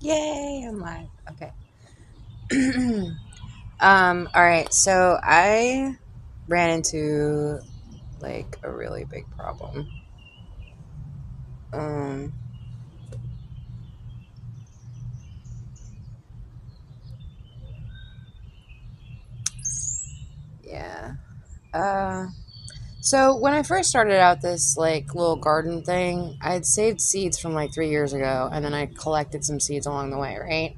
Yay, I'm live. Okay. All right, so I ran into like a really big problem. Um, yeah. Uh, so when I first started out this like little garden thing, I had saved seeds from like 3 years ago, and then I collected some seeds along the way, right?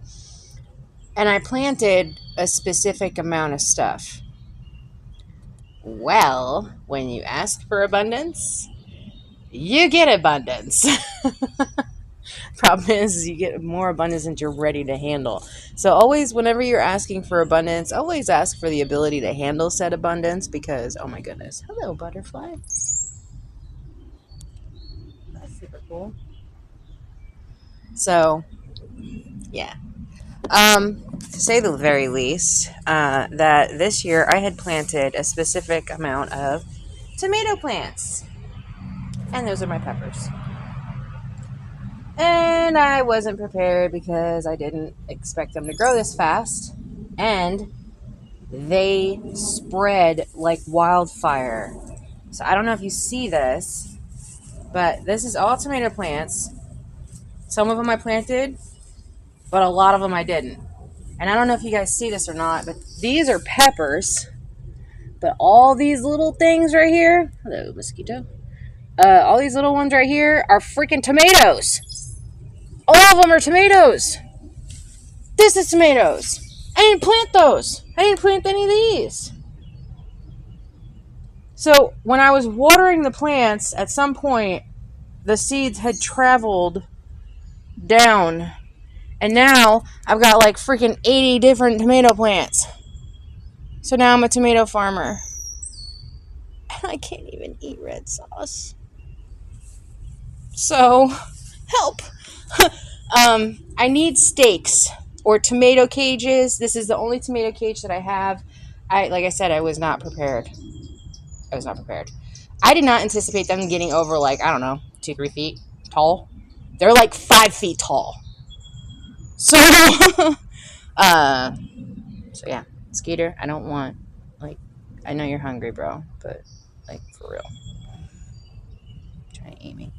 And I planted a specific amount of stuff. Well, when you ask for abundance, you get abundance. Problem is you get more abundance than you're ready to handle. So always, whenever you're asking for abundance, always ask for the ability to handle said abundance, because oh my goodness, hello butterfly, that's super cool. So yeah, to say the very least, that this year I had planted a specific amount of tomato plants, and those are my peppers. And I wasn't prepared because I didn't expect them to grow this fast, and they spread like wildfire. So I don't know if you see this, but this is all tomato plants. Some of them I planted, but a lot of them I didn't. And I don't know if you guys see this or not, but these are peppers. But all these little things right here, hello mosquito, all these little ones right here are freaking tomatoes. All of them are tomatoes. This is tomatoes. I didn't plant those. I didn't plant any of these. So when I was watering the plants, at some point, the seeds had traveled down. And now I've got like freaking 80 different tomato plants. So now I'm a tomato farmer. And I can't even eat red sauce. So, help. I need stakes or tomato cages. This is the only tomato cage that I have. Like I said, I was not prepared. I did not anticipate them getting over like, I don't know, 2-3 feet tall. They're like 5 feet tall. So, uh, so yeah, Skeeter, I don't want, like, I know you're hungry, bro, but like for real, trying to eat me.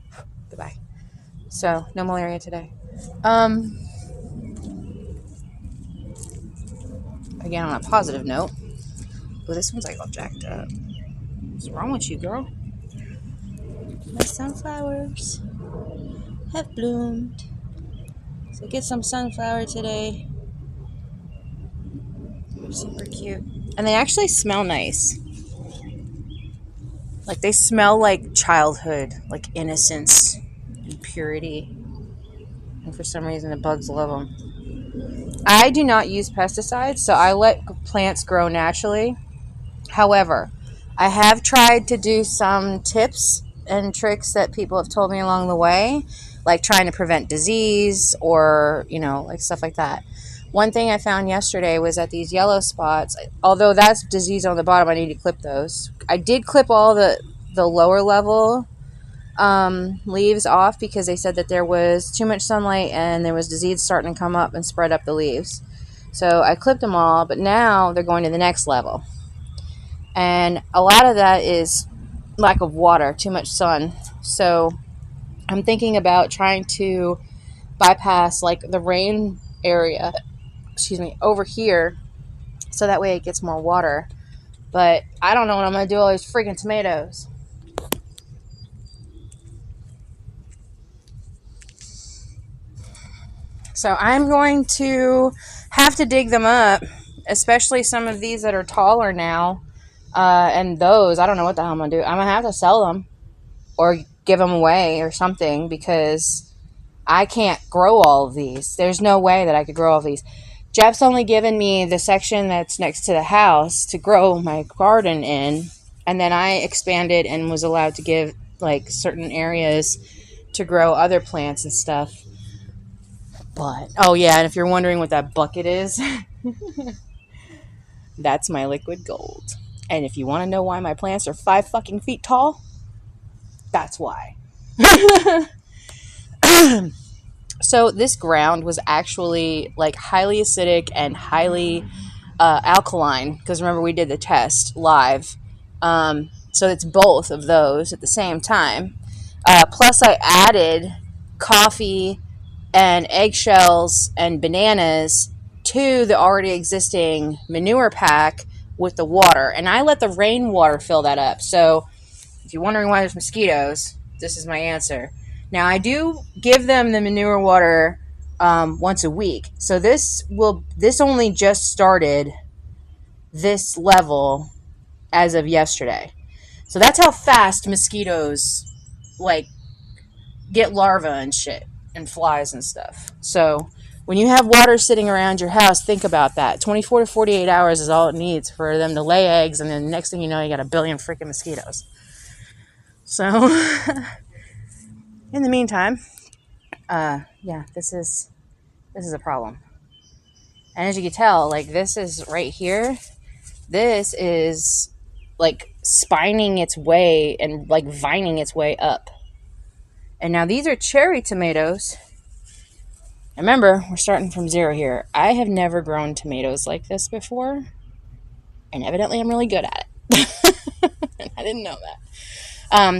Goodbye. So no malaria today. Again, on a positive note. Oh, this one's like all jacked up. What's wrong with you, girl? My sunflowers have bloomed. So get some sunflower today. They're super cute. And they actually smell nice. Like they smell like childhood, like innocence and purity. And for some reason the bugs love them. I do not use pesticides, so I let plants grow naturally. However, I have tried to do some tips and tricks that people have told me along the way, like trying to prevent disease or, like stuff like that. One thing I found yesterday was that these yellow spots, although that's disease on the bottom, I need to clip those. I did clip all the lower level leaves off because they said that there was too much sunlight and there was disease starting to come up and spread up the leaves. So I clipped them all, but now they're going to the next level. And a lot of that is lack of water, too much sun. So I'm thinking about trying to bypass like the rain area, over here, so that way it gets more water. But I don't know what I'm going to do with all these freaking tomatoes. So I'm going to have to dig them up, especially some of these that are taller now. And those, I don't know what the hell I'm going to do. I'm going to have to sell them or give them away or something because I can't grow all of these. There's no way that I could grow all of these. Jeff's only given me the section that's next to the house to grow my garden in. And then I expanded and was allowed to give like certain areas to grow other plants and stuff. But, oh yeah, and if you're wondering what that bucket is, that's my liquid gold. And if you want to know why my plants are 5 fucking feet tall, that's why. So this ground was actually like highly acidic and highly alkaline, because remember we did the test live. So it's both of those at the same time. Plus, I added coffee and eggshells and bananas to the already existing manure pack with the water, and I let the rainwater fill that up. So if you're wondering why there's mosquitoes, this is my answer. Now I do give them the manure water once a week. So this only just started this level as of yesterday. So that's how fast mosquitoes like get larvae and shit and flies and stuff. So when you have water sitting around your house, think about that. 24 to 48 hours is all it needs for them to lay eggs, and then the next thing you know, you got a billion freaking mosquitoes. So in the meantime, yeah, this is a problem. And as you can tell, like this is right here, this is like spining its way and like vining its way up. And now these are cherry tomatoes. Remember, we're starting from zero here. I have never grown tomatoes like this before, and evidently I'm really good at it. And I didn't know that.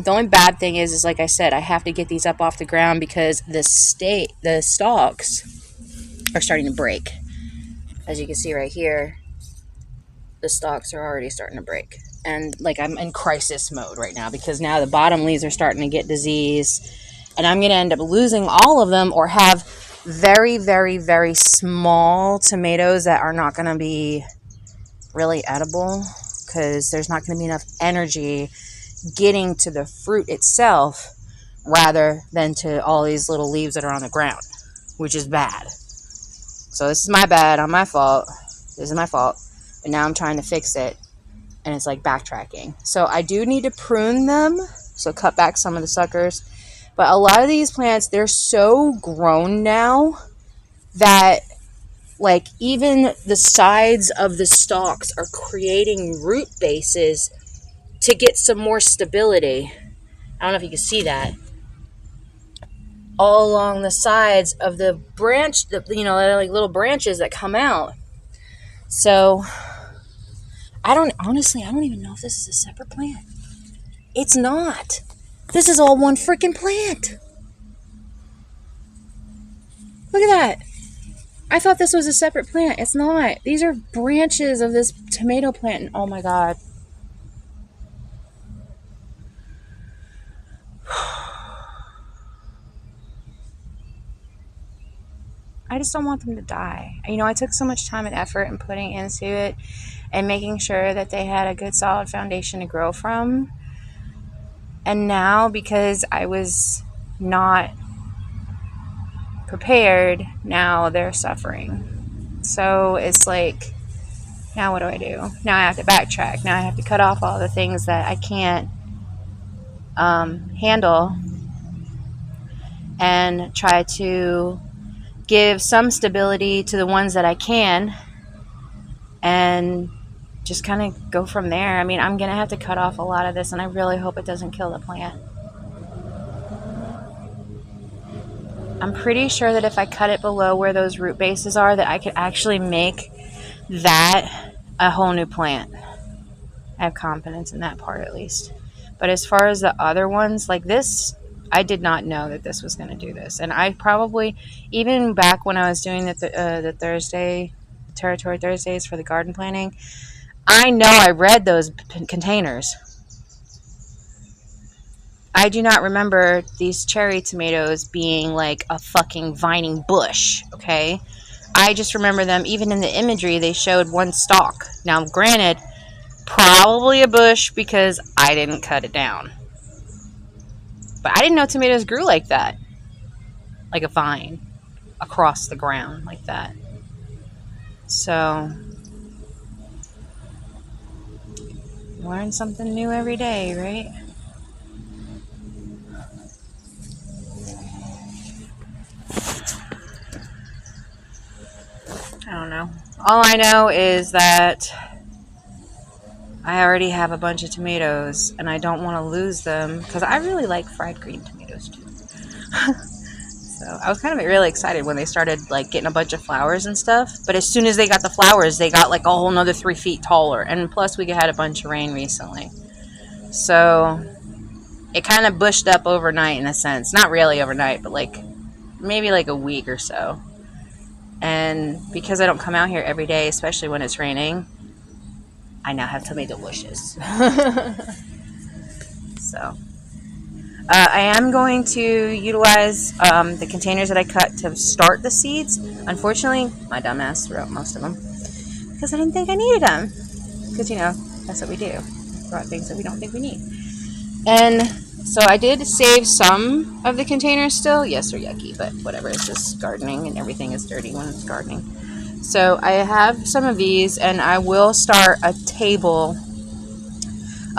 The only bad thing is like I said, I have to get these up off the ground because the stalks are starting to break. As you can see right here, the stalks are already starting to break. And like I'm in crisis mode right now because now the bottom leaves are starting to get disease, and I'm going to end up losing all of them or have very, very, very small tomatoes that are not going to be really edible because there's not going to be enough energy getting to the fruit itself rather than to all these little leaves that are on the ground, which is bad. So this is my bad, on my fault. This is my fault. But now I'm trying to fix it, and it's like backtracking. So I do need to prune them, so cut back some of the suckers. But a lot of these plants, they're so grown now that like even the sides of the stalks are creating root bases to get some more stability. I don't know if you can see that. All along the sides of the branch, like little branches that come out. So I don't even know if this is a separate plant. It's not. This is all one freaking plant. Look at that. I thought this was a separate plant. It's not. These are branches of this tomato plant. Oh my God. I just don't want them to die. I took so much time and effort in putting into it and making sure that they had a good solid foundation to grow from. And now, because I was not prepared, now they're suffering. So it's like, now what do I do? Now I have to backtrack. Now I have to cut off all the things that I can't handle and try to give some stability to the ones that I can and just kind of go from there. I'm going to have to cut off a lot of this, and I really hope it doesn't kill the plant. I'm pretty sure that if I cut it below where those root bases are, that I could actually make that a whole new plant. I have confidence in that part at least. But as far as the other ones, like this, I did not know that this was going to do this. And I probably, even back when I was doing the Territory Thursdays for the garden planning, I know I read those containers. I do not remember these cherry tomatoes being like a fucking vining bush, okay? I just remember them, even in the imagery, they showed one stalk. Now, granted, probably a bush because I didn't cut it down. But I didn't know tomatoes grew like that. Like a vine across the ground like that. So, learn something new every day, right? I don't know. All I know is that I already have a bunch of tomatoes and I don't want to lose them because I really like fried green tomatoes too. So I was kind of really excited when they started like getting a bunch of flowers and stuff. But as soon as they got the flowers, they got like a whole nother 3 feet taller. And plus we had a bunch of rain recently. So it kind of bushed up overnight in a sense. Not really overnight, but like maybe like a week or so. And because I don't come out here every day, especially when it's raining, I now have tomato bushes. So I am going to utilize the containers that I cut to start the seeds. Unfortunately, my dumbass threw out most of them because I didn't think I needed them. Because, you know, that's what we do. Throw out things that we don't think we need. And so I did save some of the containers still. Yes, they're yucky, but whatever. It's just gardening, and everything is dirty when it's gardening. So I have some of these, and I will start a table,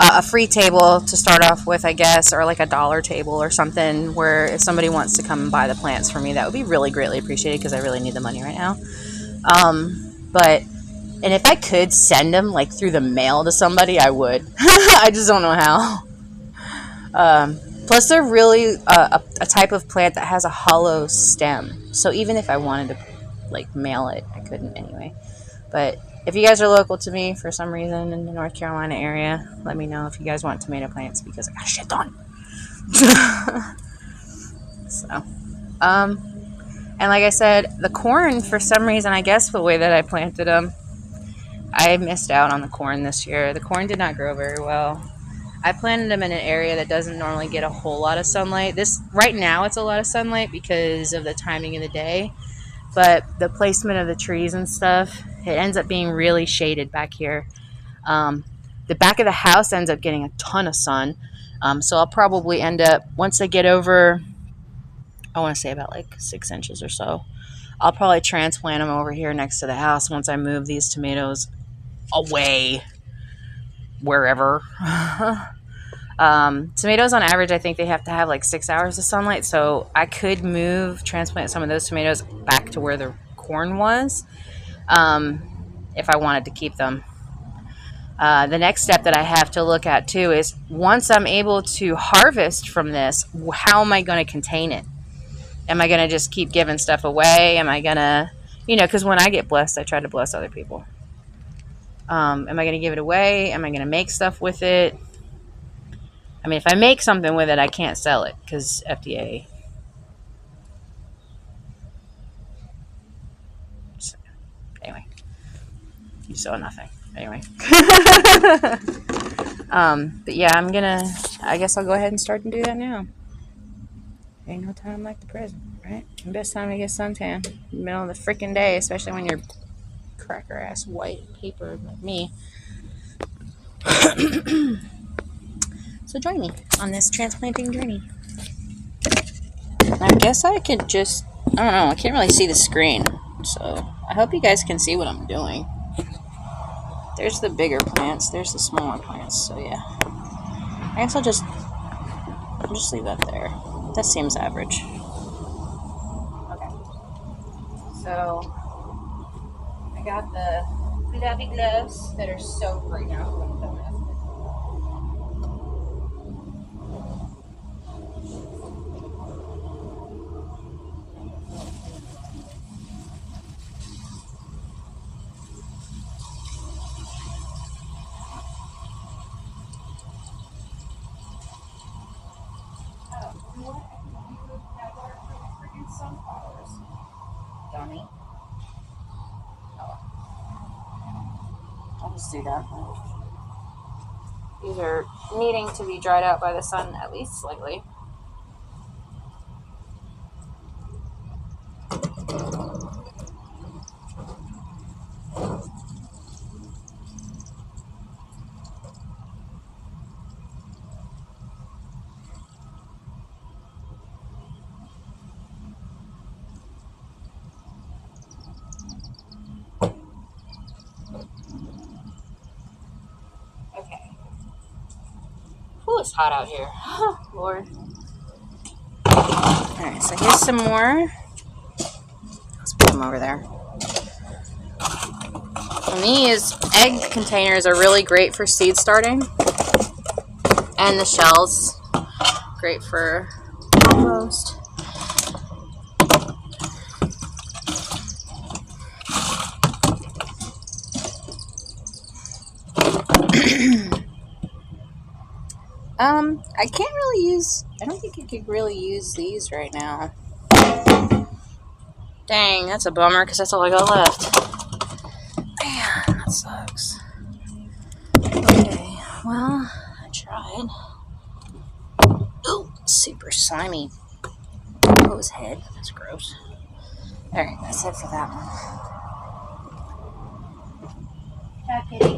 a free table to start off with, I guess, or like a dollar table or something, where if somebody wants to come and buy the plants for me, that would be really greatly appreciated because I really need the money right now. And if I could send them like through the mail to somebody, I would. I just don't know how. Plus, they're really a type of plant that has a hollow stem. So even if I wanted to like mail it, I couldn't anyway. But if you guys are local to me for some reason in the North Carolina area, let me know if you guys want tomato plants because I got shit done. So, and like I said, the corn, for some reason, I guess the way that I planted them, I missed out on the corn this year. The corn did not grow very well. I planted them in an area that doesn't normally get a whole lot of sunlight. Right now it's a lot of sunlight because of the timing of the day, but the placement of the trees and stuff, it ends up being really shaded back here. The back of the house ends up getting a ton of sun, so I'll probably end up, once I get over, I want to say about like 6 inches or so, I'll probably transplant them over here next to the house once I move these tomatoes away wherever. Tomatoes on average, I think they have to have like 6 hours of sunlight, so I could transplant some of those tomatoes back to where the corn was, if I wanted to keep them. The next step that I have to look at too is, once I'm able to harvest from this, how am I going to contain it? Am I going to just keep giving stuff away? Am I going to, because when I get blessed, I try to bless other people. Am I going to give it away? Am I going to make stuff with it? I mean, if I make something with it, I can't sell it because FDA. So, anyway, you saw nothing. Anyway. But yeah, I guess I'll go ahead and start and do that now. Ain't no time like the present, right? The best time to get suntan, in the middle of the freaking day, especially when you're cracker ass white paper like me. So join me on this transplanting journey. I guess I could just, I don't know, I can't really see the screen, so I hope you guys can see what I'm doing. There's the bigger plants, there's the smaller plants, so yeah. I guess I'll just leave that there. That seems average. Okay. So, I got the fluffy gloves that are soaked right now. Dummy. Oh. I'll just do that. These are needing to be dried out by the sun at least slightly. Ooh, it's hot out here. Oh, Lord. Alright, so here's some more. Let's put them over there. And these egg containers are really great for seed starting. And the shells, great for compost. I can't really use, I don't think you could really use these right now. Dang, that's a bummer because that's all I got left. Man, that sucks. Okay, well, I tried. Oh, super slimy. Oh, his head. That's gross. Alright, that's it for that one. Cat kitty.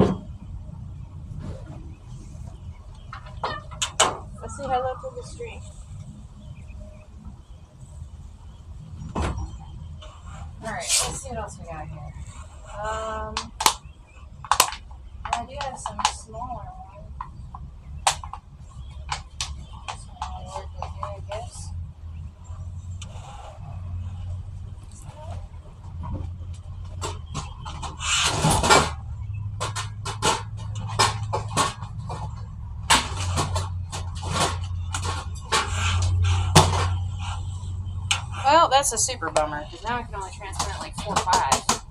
Let's say hello to the street. Alright, let's see what else we got here. I do have some smaller ones. This one will work with here, I guess. Well, that's a super bummer, because now I can only transplant like 4 or 5.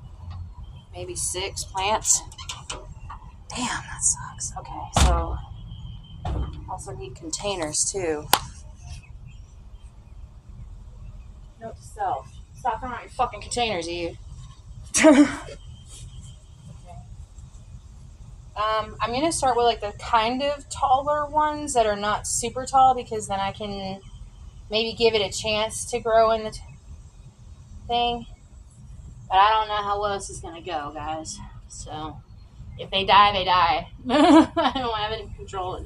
Maybe 6 plants. Damn, that sucks. Okay, so also need containers too. Note to self. Stop throwing out your fucking containers, you. Okay. I'm gonna start with like the kind of taller ones that are not super tall, because then I can maybe give it a chance to grow in the thing. But I don't know how well this is gonna go, guys. So if they die, they die. I don't have any control.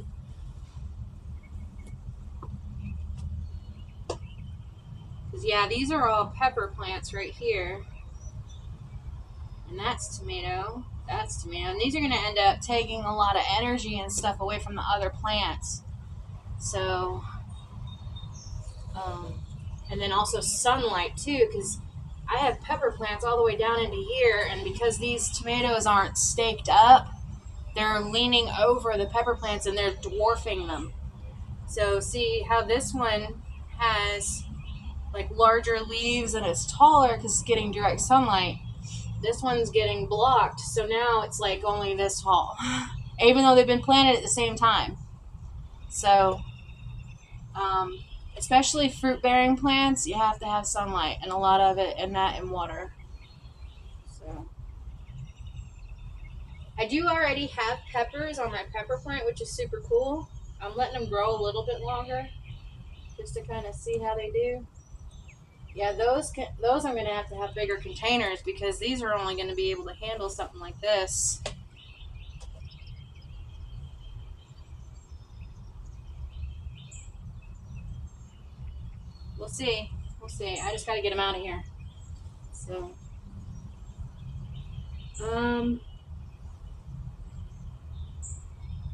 Because yeah, these are all pepper plants right here. And that's tomato. That's tomato. And these are going to end up taking a lot of energy and stuff away from the other plants. So, and then also sunlight too, because I have pepper plants all the way down into here, and because these tomatoes aren't staked up, they're leaning over the pepper plants and they're dwarfing them. So see how this one has like larger leaves and it's taller because it's getting direct sunlight. This one's getting blocked, so now it's like only this tall, even though they've been planted at the same time. So, especially fruit-bearing plants, you have to have sunlight, and a lot of it, and that in water. So, I do already have peppers on my pepper plant, which is super cool. I'm letting them grow a little bit longer, just to kind of see how they do. Yeah, those I'm going to have bigger containers, because these are only going to be able to handle something like this. We'll see. We'll see. I just got to get them out of here. So,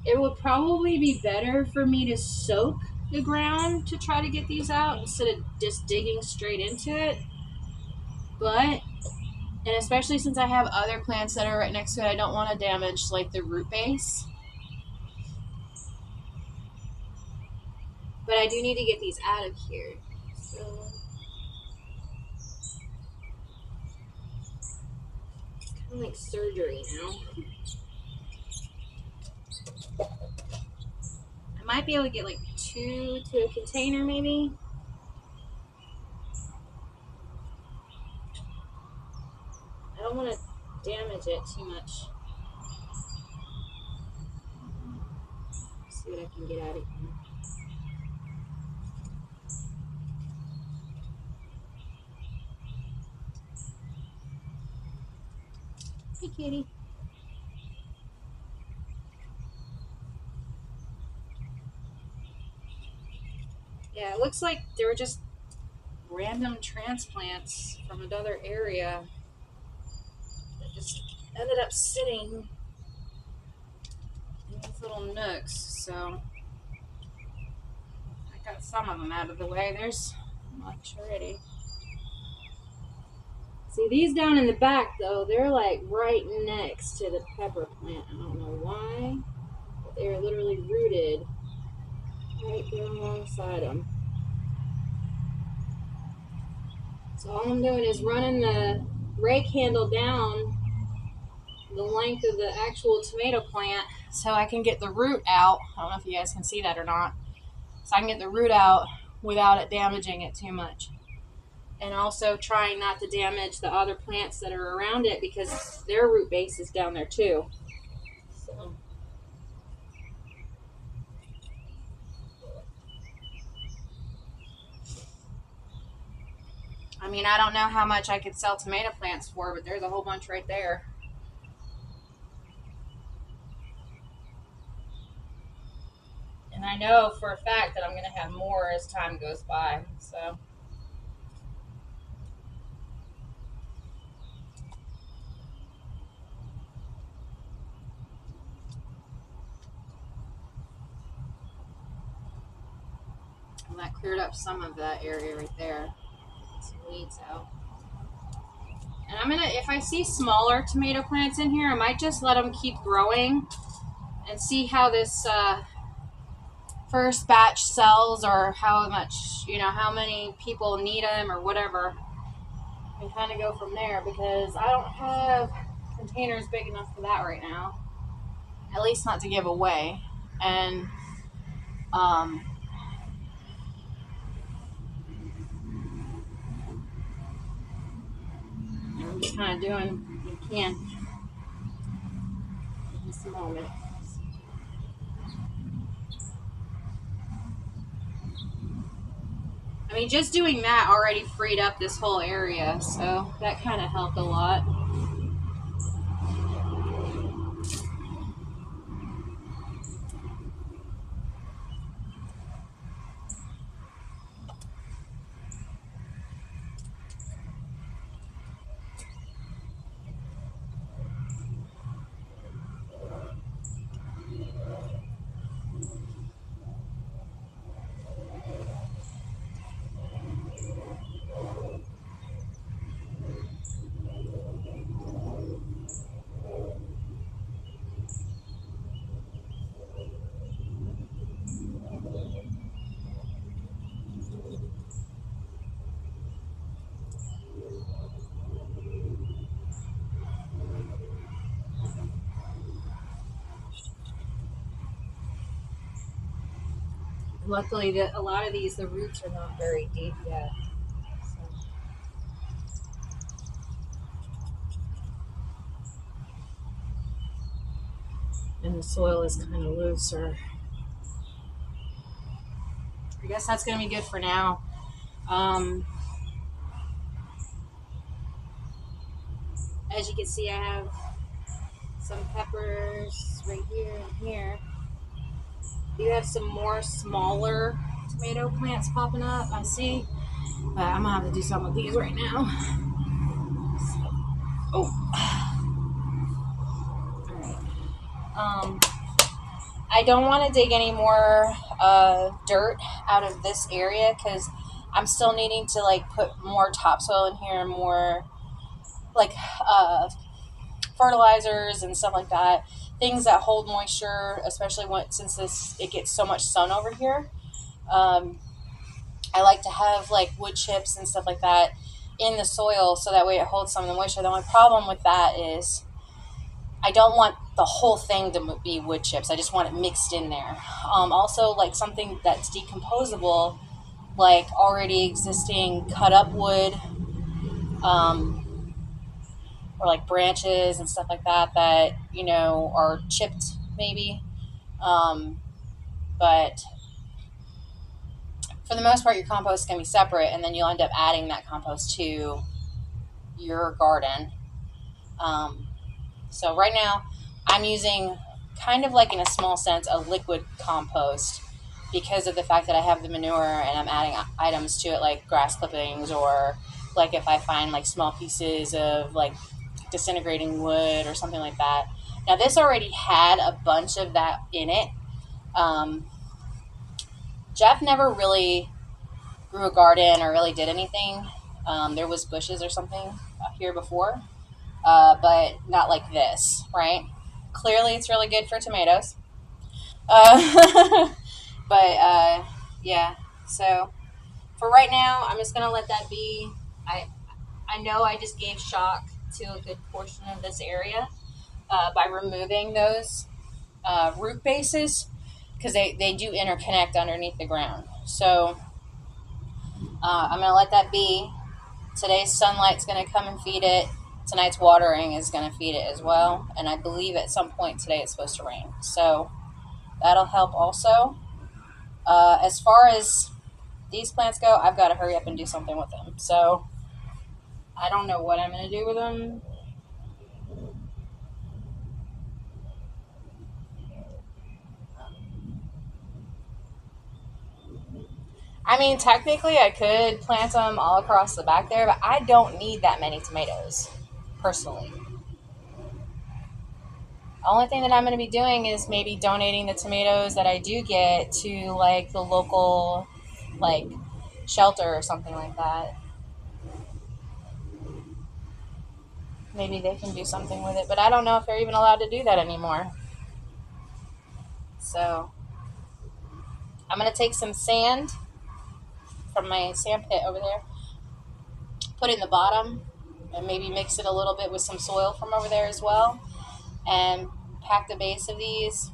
it would probably be better for me to soak the ground to try to get these out instead of just digging straight into it. But, and especially since I have other plants that are right next to it, I don't want to damage like the root base. But I do need to get these out of here. So, it's kind of like surgery now. I might be able to get like 2 to a container maybe. I don't want to damage it too much. See what I can get out of here. Hey, kitty. Yeah, it looks like they were just random transplants from another area that just ended up sitting in these little nooks. So I got some of them out of the way. There's much already. See, these down in the back, though, they're like right next to the pepper plant. I don't know why, but they are literally rooted right there alongside them. So all I'm doing is running the rake handle down the length of the actual tomato plant so I can get the root out. I don't know if you guys can see that or not. So I can get the root out without it damaging it too much. And also trying not to damage the other plants that are around it because their root base is down there too. So, I mean, I don't know how much I could sell tomato plants for, but there's a whole bunch right there. And I know for a fact that I'm going to have more as time goes by. So, and that cleared up some of that area right there. Some weeds out. And I'm gonna, if I see smaller tomato plants in here, I might just let them keep growing and see how this first batch sells, or how much, how many people need them or whatever, and kind of go from there, because I don't have containers big enough for that right now, at least not to give away. And I'm just kind of doing what you can in this moment. I mean, just doing that already freed up this whole area, so that kind of helped a lot. Luckily, a lot of these, the roots are not very deep yet. So. And the soil is kind of looser. I guess that's going to be good for now. As you can see, I have some peppers right here and here. You have some more smaller tomato plants popping up, I see. But I'm going to have to do something with these right now. So, oh. All right. I don't want to dig any more dirt out of this area because I'm still needing to put more topsoil in here, more like fertilizers and stuff like that, things that hold moisture, especially since it gets so much sun over here. I like to have wood chips and stuff like that in the soil so that way it holds some of the moisture. The only problem with that is I don't want the whole thing to be wood chips. I just want it mixed in there. Also, something that's decomposable, like already existing cut up wood, or branches and stuff like that are chipped maybe. But for the most part, your compost is going to be separate, and then you'll end up adding that compost to your garden. So right now, I'm using kind of in a small sense, a liquid compost because of the fact that I have the manure and I'm adding items to it like grass clippings, or if I find small pieces of disintegrating wood or something like that. Now this already had a bunch of that in it. Jeff never really grew a garden or really did anything. There was bushes or something here before, but not like this, right? Clearly it's really good for tomatoes. But yeah, so for right now, I'm just going to let that be. I know I just gave shock to a good portion of this area. by removing those root bases because they do interconnect underneath the ground. So I'm going to let that be. Today's sunlight's going to come and feed it. Tonight's watering is going to feed it as well. And I believe at some point today it's supposed to rain. So that'll help also. As far as these plants go, I've got to hurry up and do something with them. So I don't know what I'm going to do with them. I mean, technically, I could plant them all across the back there, but I don't need that many tomatoes, personally. The only thing that I'm going to be doing is maybe donating the tomatoes that I do get to, like, the local, like, shelter or something like that. Maybe they can do something with it, but I don't know if they're even allowed to do that anymore. So, I'm going to take some sand from my sand pit over there, put it in the bottom, and maybe mix it a little bit with some soil from over there as well, and pack the base of these.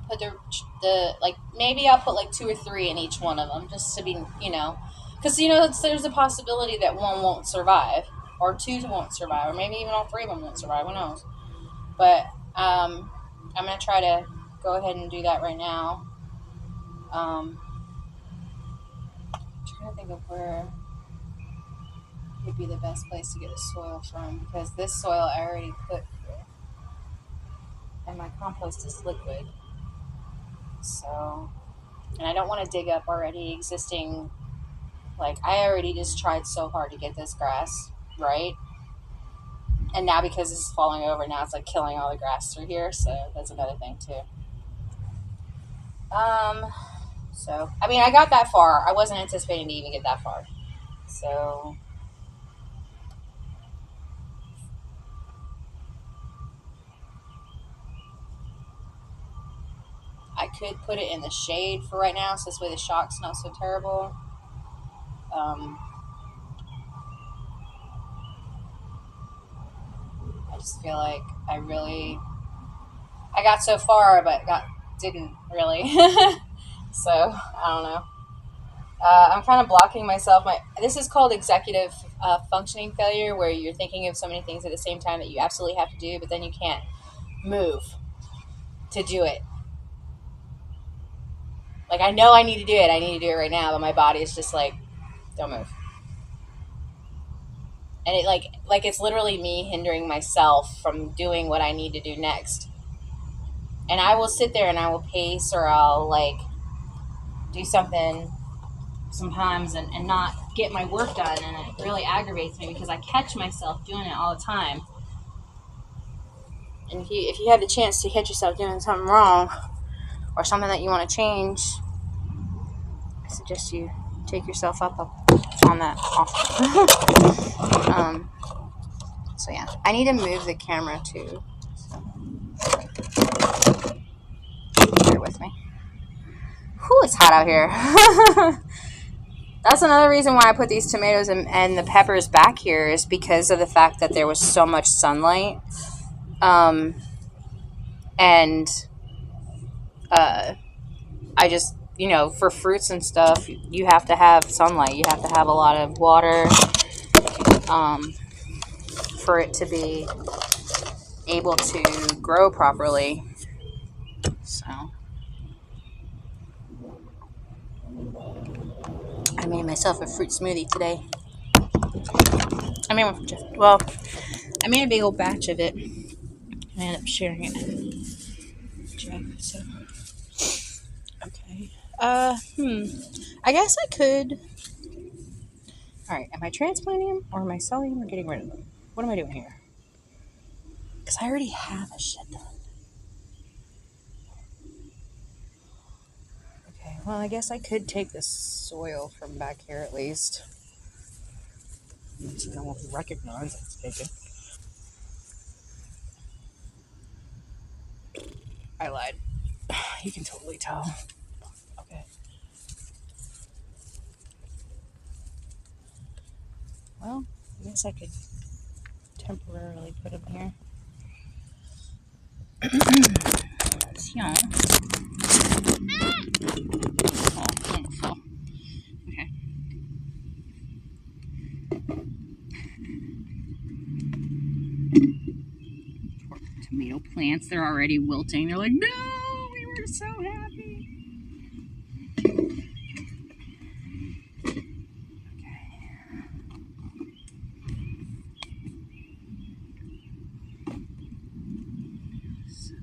Put the like maybe I'll put like 2 or 3 in each one of them just to be because there's a possibility that one won't survive or two won't survive or maybe even all 3 of them won't survive. Who knows? But I'm gonna try to go ahead and do that right now. I'm trying to think of where would be the best place to get the soil from because this soil I already put here and my compost is liquid. So, and I don't want to dig up already existing. Like, I already just tried so hard to get this grass right. And now because this is falling over, now it's like killing all the grass through here. So that's another thing too. Um, so, I mean, I got that far. I wasn't anticipating to even get that far. So, I could put it in the shade for right now. So this way the shock's not so terrible. Um, I just feel like I got so far, but didn't really. So, I don't know. I'm kind of blocking myself. This is called executive functioning failure, where you're thinking of so many things at the same time that you absolutely have to do, but then you can't move to do it. Like I know I need to do it. I need to do it right now, but my body is just like, don't move. And it like it's literally me hindering myself from doing what I need to do next. And I will sit there and I will pace or I'll like do something sometimes and not get my work done, and it really aggravates me because I catch myself doing it all the time. And if you have the chance to catch yourself doing something wrong or something that you want to change, I suggest you take yourself up on that offer. So yeah, I need to move the camera too. So bear with me. Whew, it's hot out here. That's another reason why I put these tomatoes and the peppers back here is because of the fact that there was so much sunlight. And I just, for fruits and stuff, you have to have sunlight. You have to have a lot of water for it to be able to grow properly. So I made myself a fruit smoothie today. I made one for Jeff. Well, I made a big old batch of it. I ended up sharing it with Jeff. So okay. I guess I could. All right. Am I transplanting them, or am I selling them, or getting rid of them? What am I doing here? Because I already have a shit ton. Okay. Well, I guess I could take the soil from back here at least. So no one will recognize it's taken. I lied. You can totally tell. Okay. Well, I guess I could temporarily put them here. So, don't fall. Okay. Poor tomato plants, they're already wilting. They're like, no, we were so happy. So,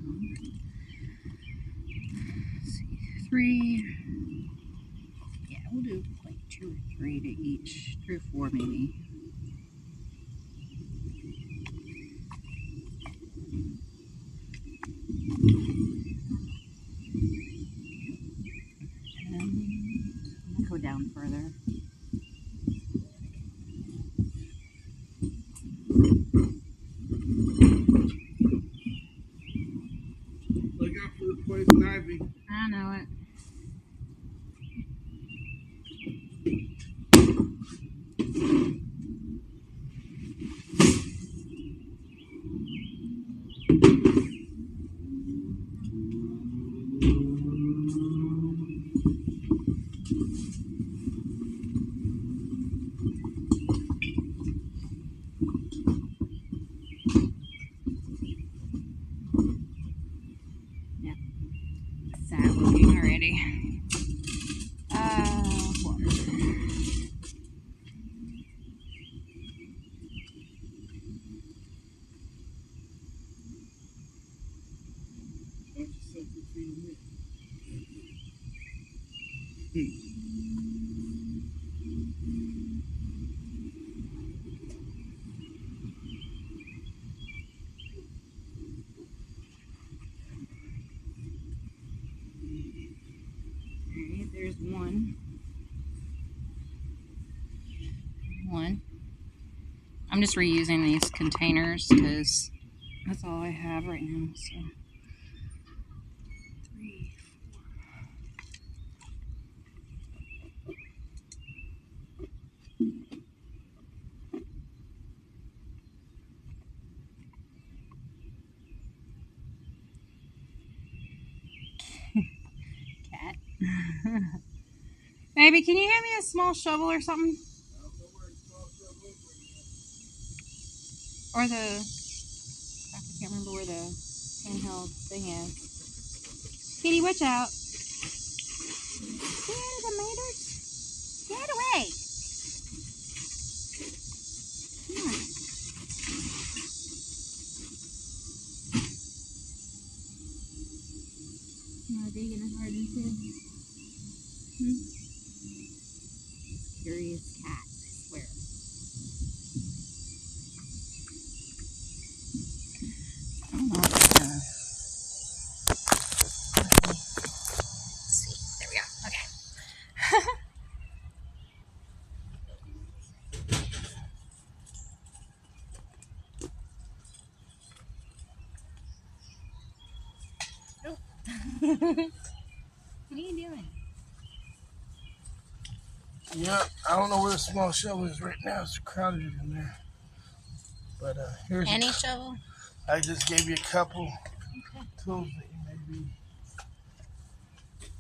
let's see, 3. Yeah, we'll do like 2 or 3 to each. 3 or 4 maybe. And I'll go down further. Look out for the poison ivy. I know it. Yep. Sad looking already. Water. Alright, there's one. I'm just reusing these containers because that's all I have right now. So 3, 4. Cat. Baby, can you hand me a small shovel or something? Or I can't remember where the handheld thing is. Kitty, watch out. Get tomatoes. Get away. Come on. You want to dig in a garden too? Curious cat, I swear. I don't know if it's gonna... Let's see. There we go. Okay. What are you doing? Yeah, I don't know where the small shovel is right now. It's crowded in there. But here's Any shovel? I just gave you a couple Okay. tools that you may be.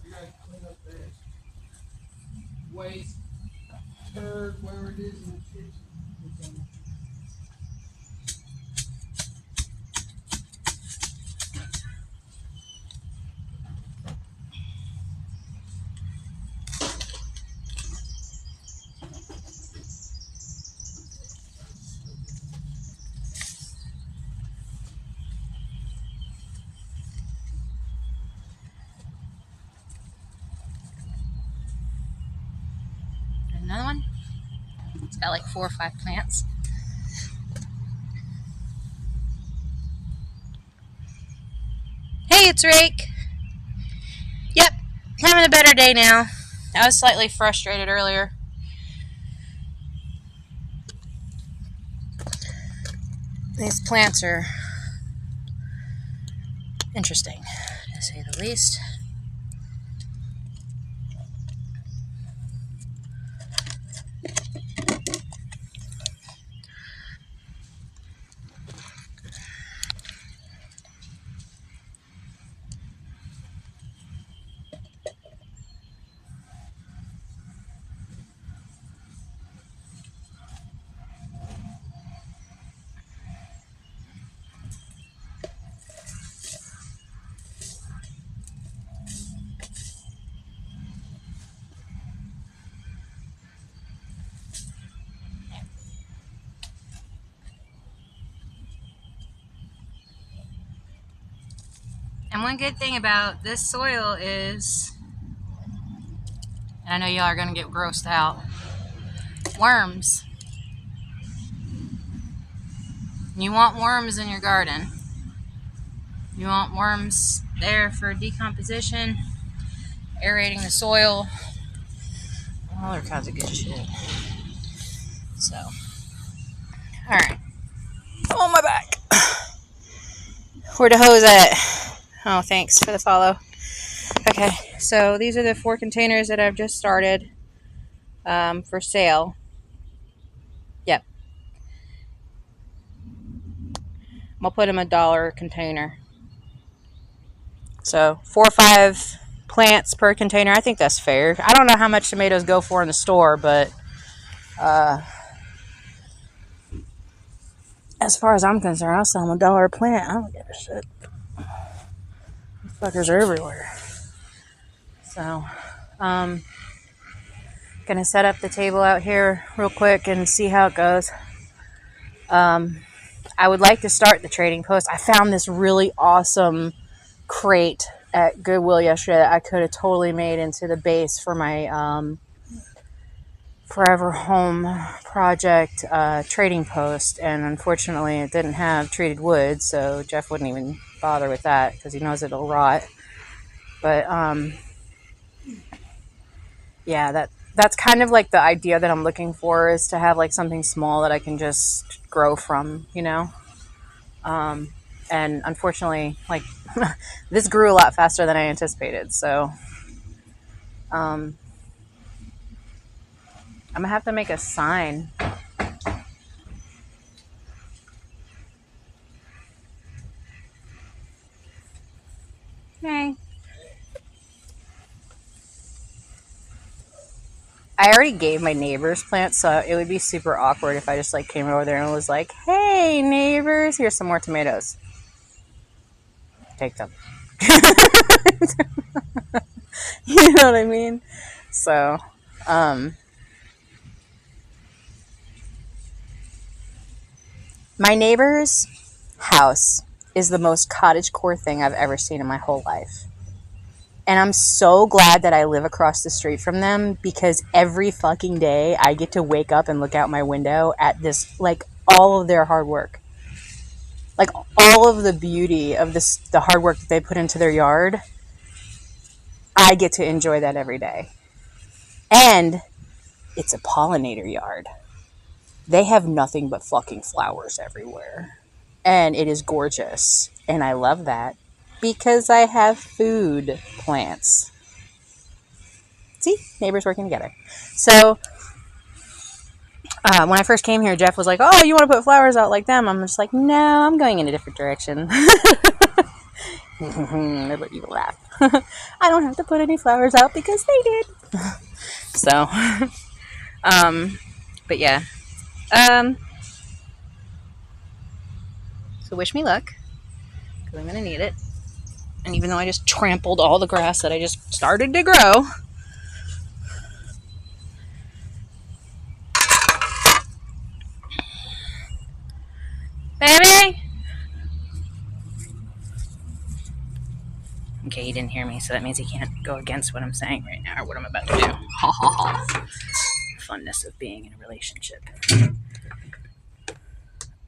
You gotta clean up that waste, turd, wherever it is in the kitchen. Another one? It's got like 4 or 5 plants. Hey, it's Rake. Yep, having a better day now. I was slightly frustrated earlier. These plants are interesting, to say the least. And one good thing about this soil is, and I know y'all are going to get grossed out, worms. You want worms in your garden. You want worms there for decomposition, aerating the soil, all other kinds of good shit. So, alright. Oh, my back. Where the hose at? Oh, thanks for the follow. Okay, so these are the 4 containers that I've just started for sale. Yep. I'll put them $1 container. So 4 or 5 plants per container. I think that's fair. I don't know how much tomatoes go for in the store, but as far as I'm concerned, I'll sell them $1 a plant. I don't give a shit. These fuckers are everywhere. So, gonna set up the table out here real quick and see how it goes. I would like to start the trading post. I found this really awesome crate at Goodwill yesterday that I could have totally made into the base for my Forever Home project trading post, and unfortunately it didn't have treated wood, so Jeff wouldn't even bother with that because he knows it'll rot. But yeah, that's kind of like the idea that I'm looking for, is to have like something small that I can just grow from, you know. And unfortunately, like this grew a lot faster than I anticipated, so I'm gonna have to make a sign. Hey. I already gave my neighbors plants, so it would be super awkward if I just like came over there and was like, "Hey, neighbors, here's some more tomatoes. Take them." You know what I mean? So, my neighbor's house is the most cottagecore thing I've ever seen in my whole life. And I'm so glad that I live across the street from them, because every fucking day I get to wake up and look out my window at this, like, all of their hard work. Like, all of the beauty of this, the hard work that they put into their yard, I get to enjoy that every day. And it's a pollinator yard. They have nothing but fucking flowers everywhere. And it is gorgeous. And I love that because I have food plants. See? Neighbors working together. So, when I first came here, Jeff was like, "Oh, you want to put flowers out like them?" I'm just like, "No, I'm going in a different direction." But you laugh. I don't have to put any flowers out because they did. So, but yeah. So wish me luck, because I'm going to need it. And even though I just trampled all the grass that I just started to grow, baby. Okay, he didn't hear me, so that means he can't go against what I'm saying right now, or what I'm about to do. Ha ha ha. Funness of being in a relationship.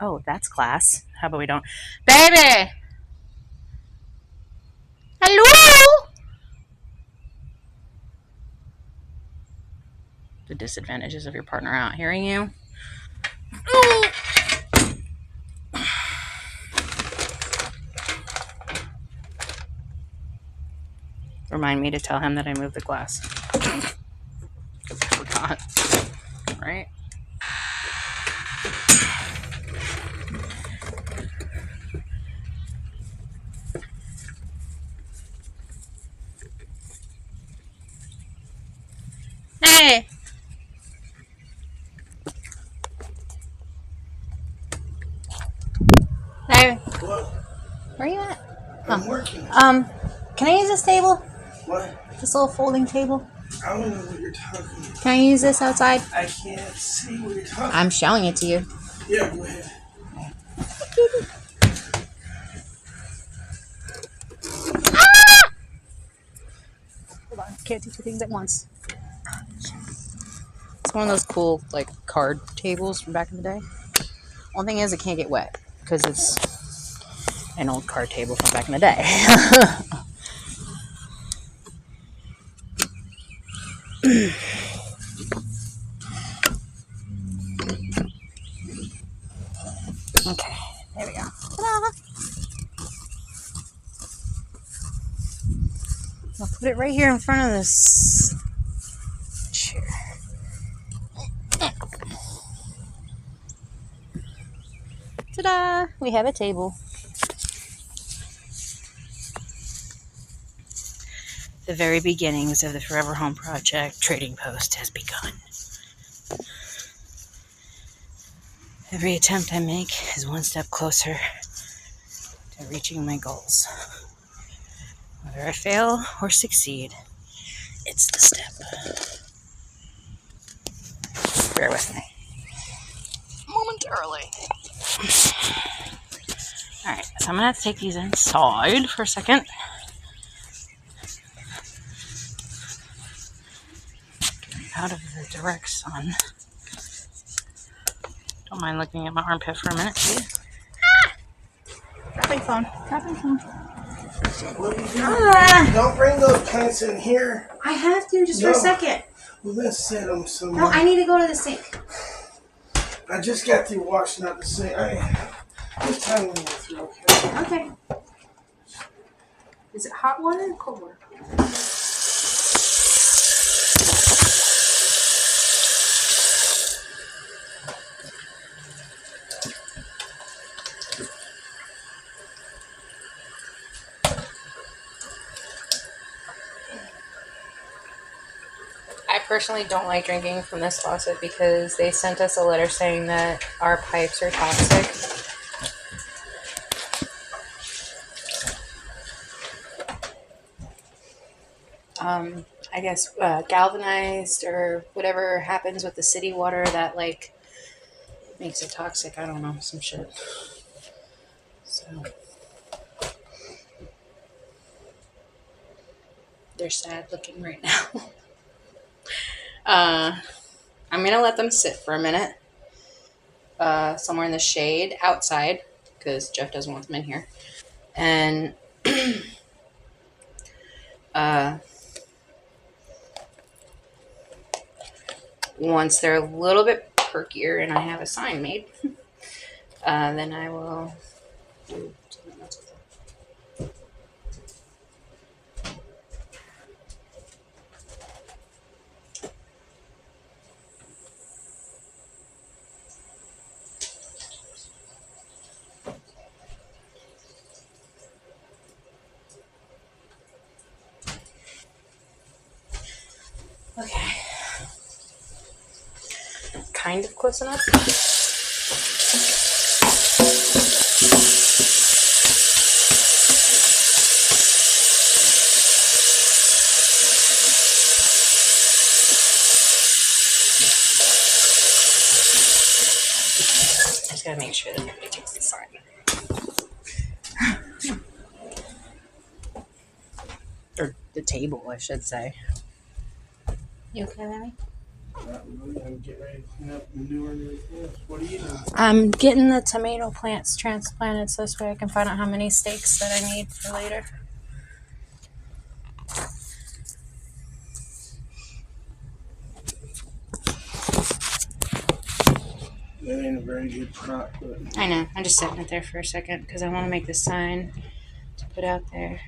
Oh, that's class. How about we don't? Baby! Hello? The disadvantages of your partner out hearing you. Remind me to tell him that I moved the glass. I forgot. Right? Hey! Hey! What? Where are you at? I'm working. Can I use this table? What? This little folding table? I don't know what you're talking about. Can I use this outside? I can't see what you're talking about. I'm showing it to you. Yeah, go ahead. can't do two things at once. It's one of those cool, like, card tables from back in the day. Only thing is, it can't get wet because it's an old card table from back in the day. Okay, there we go. Ta-da! I'll put it right here in front of this chair. Ta-da! We have a table. The very beginnings of the Forever Home Project trading post has begun. Every attempt I make is one step closer to reaching my goals. Whether I fail or succeed, it's the step. Bear with me. Momentarily. Alright, so I'm going to have to take these inside for a second. Out of the direct sun. Don't mind looking at my armpit for a minute, please. Dropping phone. Dropping phone. What are you doing? Don't bring those plants in here. I have to just for a second. Well, let's set them somewhere. No, I need to go to the sink. I just got through washing out the sink. This time we go through, okay? Okay. Is it hot water or cold water? I personally don't like drinking from this faucet because they sent us a letter saying that our pipes are toxic. I guess galvanized or whatever happens with the city water that like makes it toxic. I don't know, some shit. So they're sad looking right now. I'm gonna let them sit for a minute somewhere in the shade outside because Jeff doesn't want them in here. And once they're a little bit perkier and I have a sign made, then I will do something else with them. Okay. Kind of close enough. Just gotta make sure that nobody takes the sign. Or the table, I should say. You okay, Larry? Not really. I'm getting ready to clean up manure and everything else. What are you doing? I'm getting the tomato plants transplanted so this way I can find out how many stakes that I need for later. That ain't a very good prop, but I know. I'm just setting it there for a second because I want to make the sign to put out there.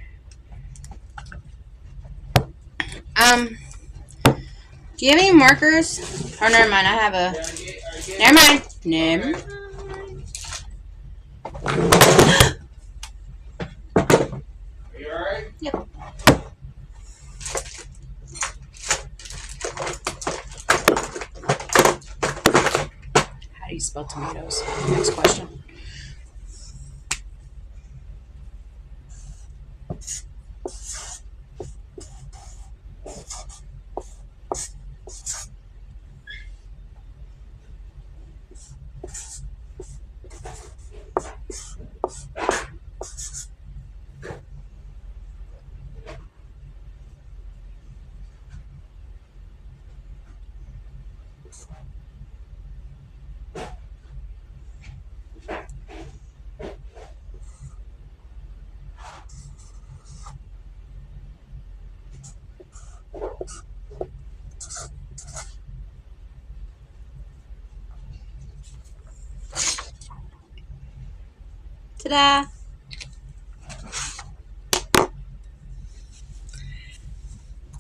Do you have any markers? Oh, never mind. I have a. Never mind. Never mind. are you alright? Yep. How do you spell tomatoes? Next question. Ta-da!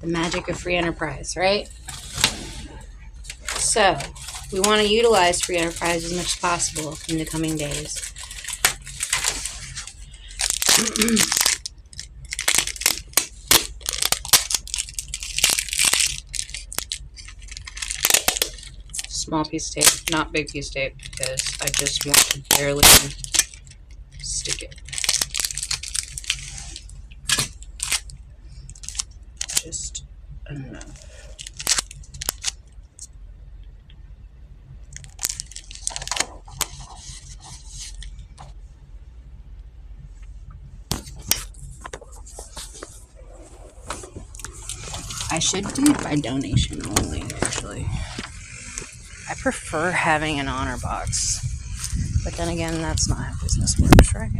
The magic of free enterprise, right? So, we want to utilize free enterprise as much as possible in the coming days. Small piece of tape, not big piece of tape, because I just want to barely stick it. Just enough. I should do it by donation only, actually. I prefer having an honor box. But then again, that's not how business works, right?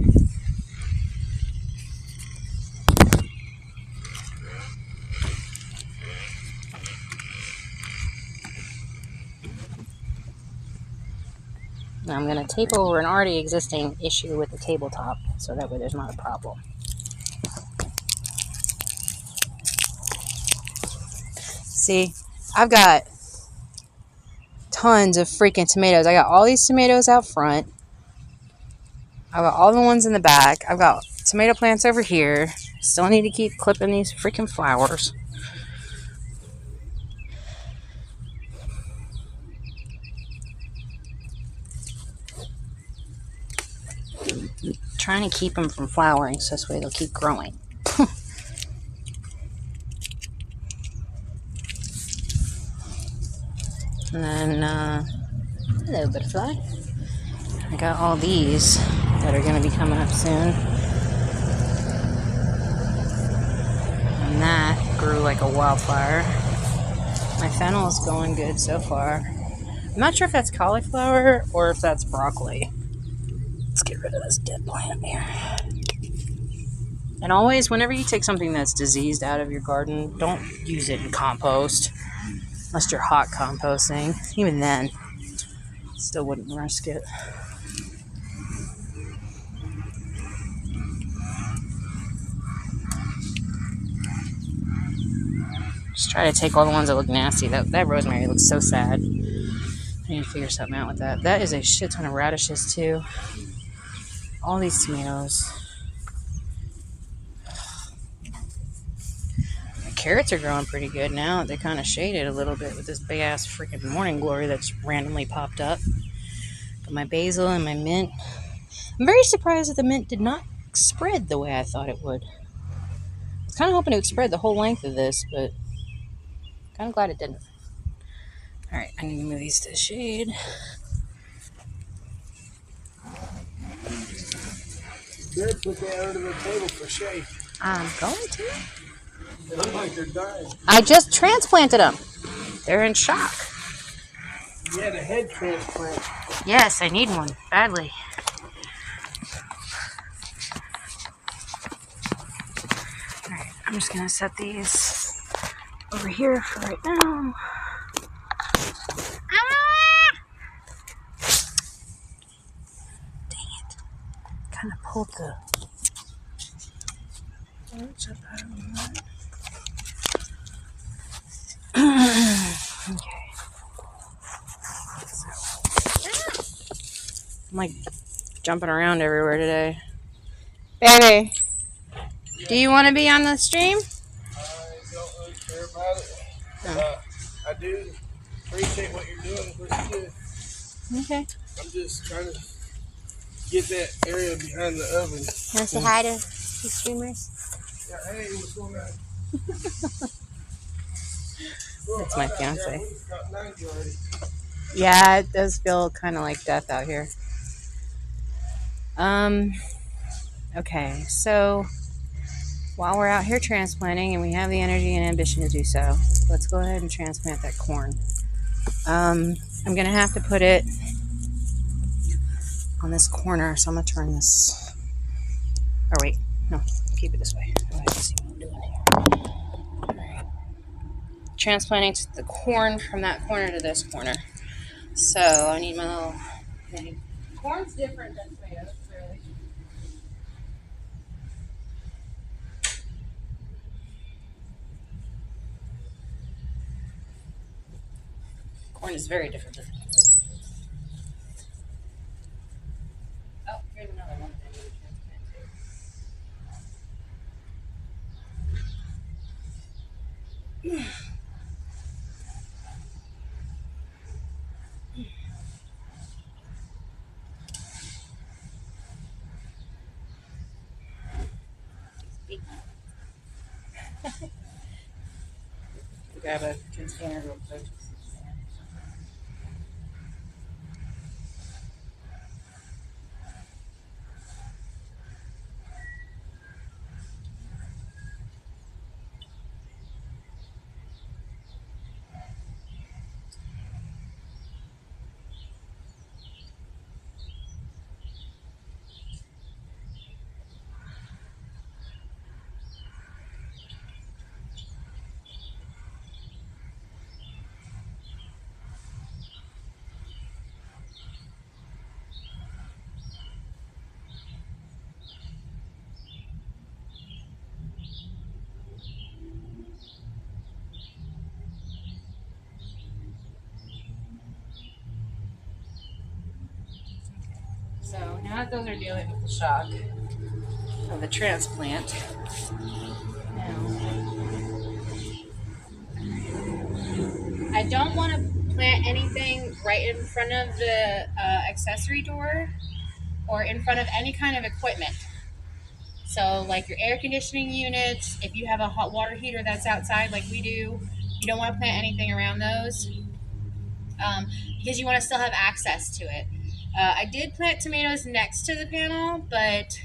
Now I'm going to tape over an already existing issue with the tabletop, so that way there's not a problem. See, I've got tons of freaking tomatoes. I got all these tomatoes out front. I've got all the ones in the back. I've got tomato plants over here. Still need to keep clipping these freaking flowers. Trying to keep them from flowering so this way they'll keep growing. And then, hello butterfly. I got all these that are going to be coming up soon. And that grew like a wildfire. My fennel is going good so far. I'm not sure if that's cauliflower or if that's broccoli. Let's get rid of this dead plant here. And always, whenever you take something that's diseased out of your garden, don't use it in compost. Unless you're hot composting. Even then, still wouldn't risk it. Just try to take all the ones that look nasty. That rosemary looks so sad. I need to figure something out with that. That is a shit ton of radishes too. All these tomatoes. The carrots are growing pretty good now. They kind of shaded a little bit with this big ass freaking morning glory that's randomly popped up. Got my basil and my mint. I'm very surprised that the mint did not spread the way I thought it would. I was kind of hoping it would spread the whole length of this, but kind of glad it didn't. Alright, I need to move these to the shade. Good, put that under the table for shade. I'm going to. They look like they're dying. I just transplanted them. They're in shock. You had a head transplant. Yes, I need one badly. Alright, I'm just going to set these over here for right now. Dang it. Kind of pulled the roots up out of that. Okay. I'm like jumping around everywhere today. Baby, do you want to be on the stream? I don't really care about it. But, I do appreciate what you're doing. What you do. Okay. I'm just trying to get that area behind the oven. Want to say hi to the streamers? Yeah, hey, what's going on? That's my fiance. Yeah, we got 90 already. Yeah, it does feel kind of like death out here. Okay, so while we're out here transplanting and we have the energy and ambition to do so, let's go ahead and transplant that corn. I'm going to have to put it on this corner, so I'm going to turn this. Or wait, no, keep it this way. Go ahead and see what I'm doing here. All right. Transplanting the corn from that corner to this corner. So I need my little thing. Corn's different than tomatoes, clearly. Corn is very different than. Oh, here's another one that I need to transplant to. Grab a container real quick. So now that those are dealing with the shock of the transplant, now I don't want to plant anything right in front of the accessory door or in front of any kind of equipment. So, like your air conditioning units, if you have a hot water heater that's outside, like we do, you don't want to plant anything around those because you want to still have access to it. I did plant tomatoes next to the panel, but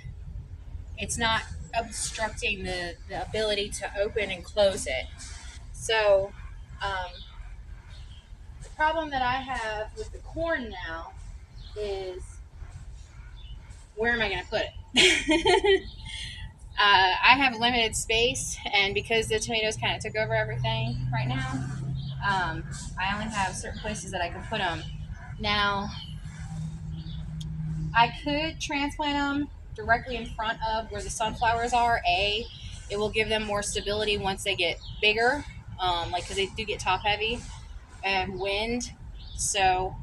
it's not obstructing the ability to open and close it. So, um, the problem that I have with the corn now is where am I going to put it? I have limited space, and because the tomatoes kind of took over everything right now, I only have certain places that I can put them. Now, I could transplant them directly in front of where the sunflowers are. It will give them more stability once they get bigger, like because they do get top heavy and wind. So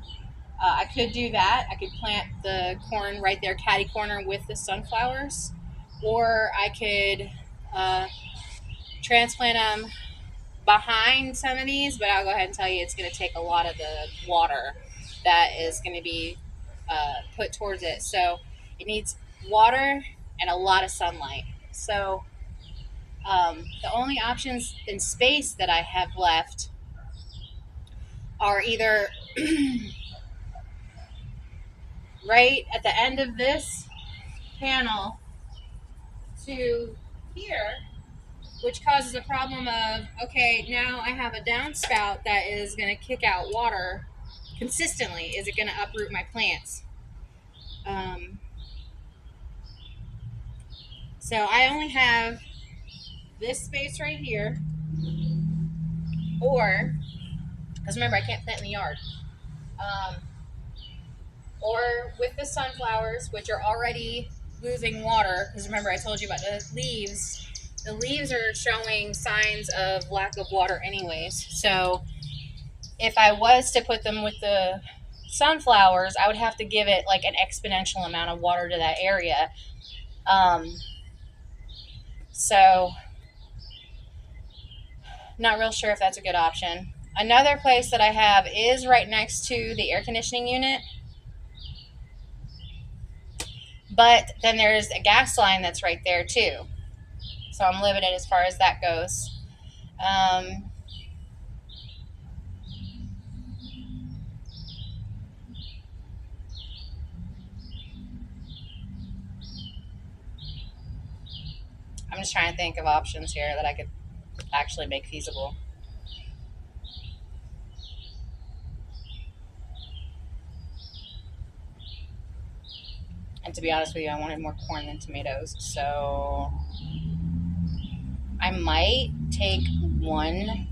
I could do that. I could plant the corn right there, catty corner with the sunflowers, or I could transplant them behind some of these. But I'll go ahead and tell you, it's going to take a lot of the water that is going to be put towards it. So it needs water and a lot of sunlight. So the only options in space that I have left are either right at the end of this panel to here, which causes a problem of, okay, now I have a downspout that is going to kick out water consistently. Is it going to uproot my plants? Um, so I only have this space right here, or, because remember, I can't plant in the yard, um, or with the sunflowers, which are already losing water, because remember, I told you about the leaves. The leaves are showing signs of lack of water, anyways. So if I was to put them with the sunflowers, I would have to give it like an exponential amount of water to that area. So, not real sure if that's a good option. Another place that I have is right next to the air conditioning unit, but then there's a gas line that's right there too. So I'm limited as far as that goes. I'm just trying to think of options here that I could actually make feasible. And to be honest with you, I wanted more corn than tomatoes. So I might take one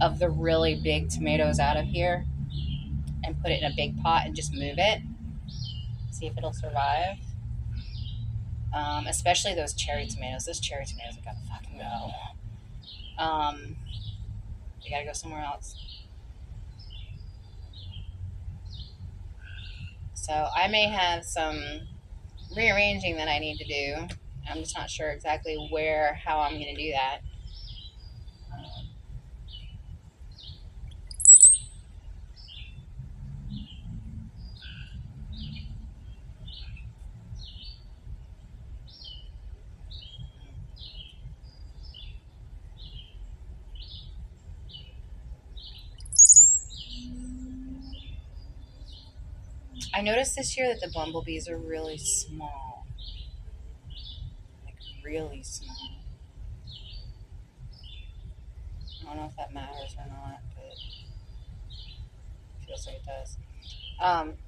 of the really big tomatoes out of here and put it in a big pot and just move it. See if it'll survive. Especially those cherry tomatoes. Those cherry tomatoes have got to fucking go. They got to go somewhere else. So I may have some rearranging that I need to do. I'm just not sure exactly where, how I'm going to do that. I noticed this year that the bumblebees are really small, like really small. I don't know if that matters or not, but it feels like it does.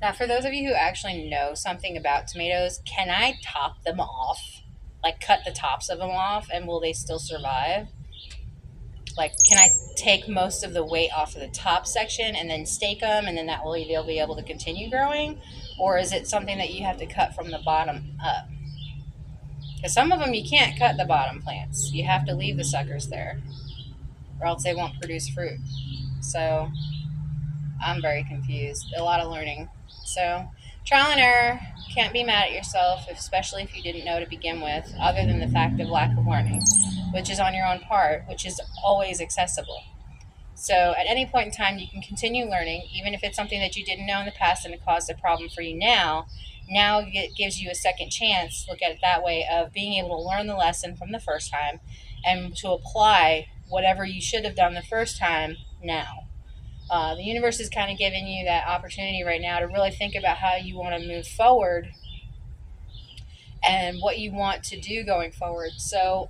Now, for those of you who actually know something about tomatoes, can I top them off? Like, cut the tops of them off, and will they still survive? Like, can I take most of the weight off of the top section and then stake them, and then that way they'll be able to continue growing? Or is it something that you have to cut from the bottom up? Because some of them you can't cut the bottom plants. You have to leave the suckers there, or else they won't produce fruit. So I'm very confused. A lot of learning. So trial and error. Can't be mad at yourself, especially if you didn't know to begin with, other than the fact of lack of learning, which is on your own part, which is always accessible. So at any point in time, you can continue learning, even if it's something that you didn't know in the past and it caused a problem for you now. Now it gives you a second chance, look at it that way, of being able to learn the lesson from the first time and to apply whatever you should have done the first time now. The universe is kind of giving you that opportunity right now to really think about how you want to move forward and what you want to do going forward. So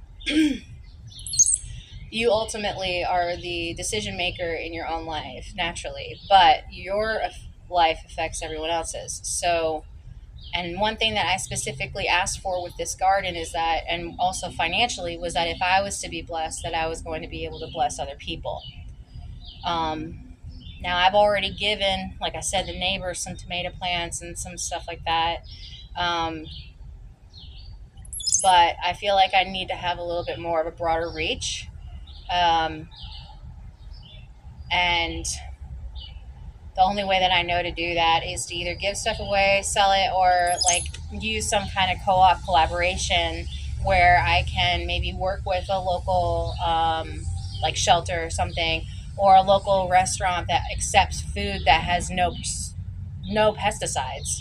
you ultimately are the decision maker in your own life, naturally, but your life affects everyone else's. So, and one thing that I specifically asked for with this garden is that, and also financially, was that if I was to be blessed, that I was going to be able to bless other people. Now, I've already given, like I said, the neighbors some tomato plants and some stuff like that. Um, but I feel like I need to have a little bit more of a broader reach. Um, and the only way that I know to do that is to either give stuff away, sell it, or like use some kind of co-op collaboration where I can maybe work with a local like shelter or something, or a local restaurant that accepts food that has no pesticides.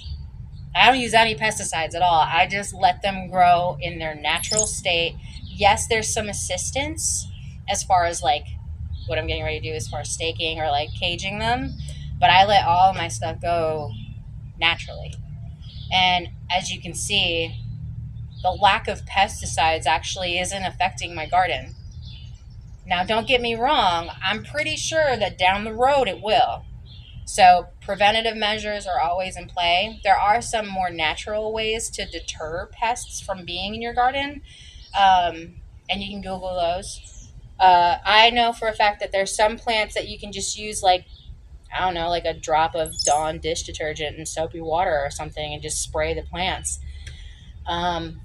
I don't use any pesticides at all. I just let them grow in their natural state. Yes, there's some assistance as far as like what I'm getting ready to do as far as staking or like caging them, but I let all of my stuff go naturally. And as you can see, the lack of pesticides actually isn't affecting my garden. Now, don't get me wrong, I'm pretty sure that down the road it will. So, preventative measures are always in play. There are some more natural ways to deter pests from being in your garden, and you can Google those. I know for a fact that there's some plants that you can just use, like, I don't know, like a drop of Dawn dish detergent and soapy water or something and just spray the plants. Um,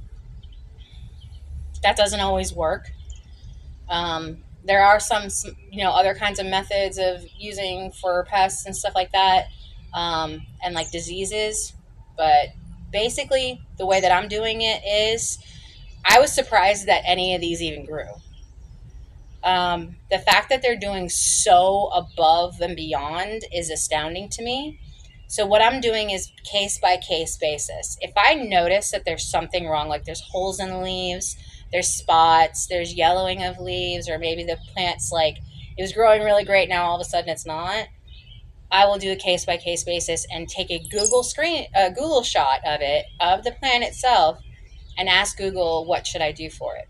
that doesn't always work. There are some, other kinds of methods of using for pests and stuff like that, and like diseases. But basically, the way that I'm doing it is, I was surprised that any of these even grew. The fact that they're doing so above and beyond is astounding to me. So what I'm doing is case by case basis. If I notice that there's something wrong, like there's holes in the leaves, there's spots, there's yellowing of leaves, or maybe the plant's like it was growing really great, now all of a sudden it's not, I will do a case by case basis and take a Google shot of it, of the plant itself, and ask Google what should I do for it,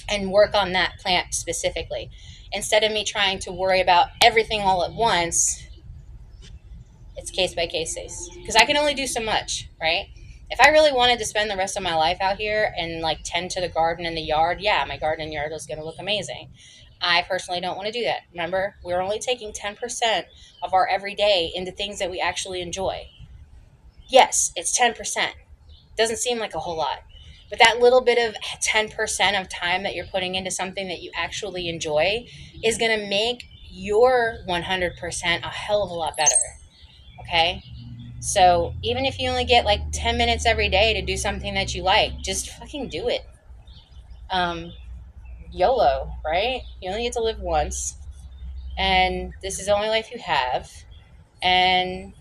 and work on that plant specifically. Instead of me trying to worry about everything all at once, it's case by case basis, because I can only do so much, right? If I really wanted to spend the rest of my life out here and like tend to the garden and the yard, yeah, my garden and yard is going to look amazing. I personally don't want to do that. Remember, we're only taking 10% of our everyday into things that we actually enjoy. Yes, it's 10%. Doesn't seem like a whole lot. But that little bit of 10% of time that you're putting into something that you actually enjoy is going to make your 100% a hell of a lot better. Okay? So even if you only get like 10 minutes every day to do something that you like, just fucking do it. Um, YOLO, right? You only get to live once, and this is the only life you have. And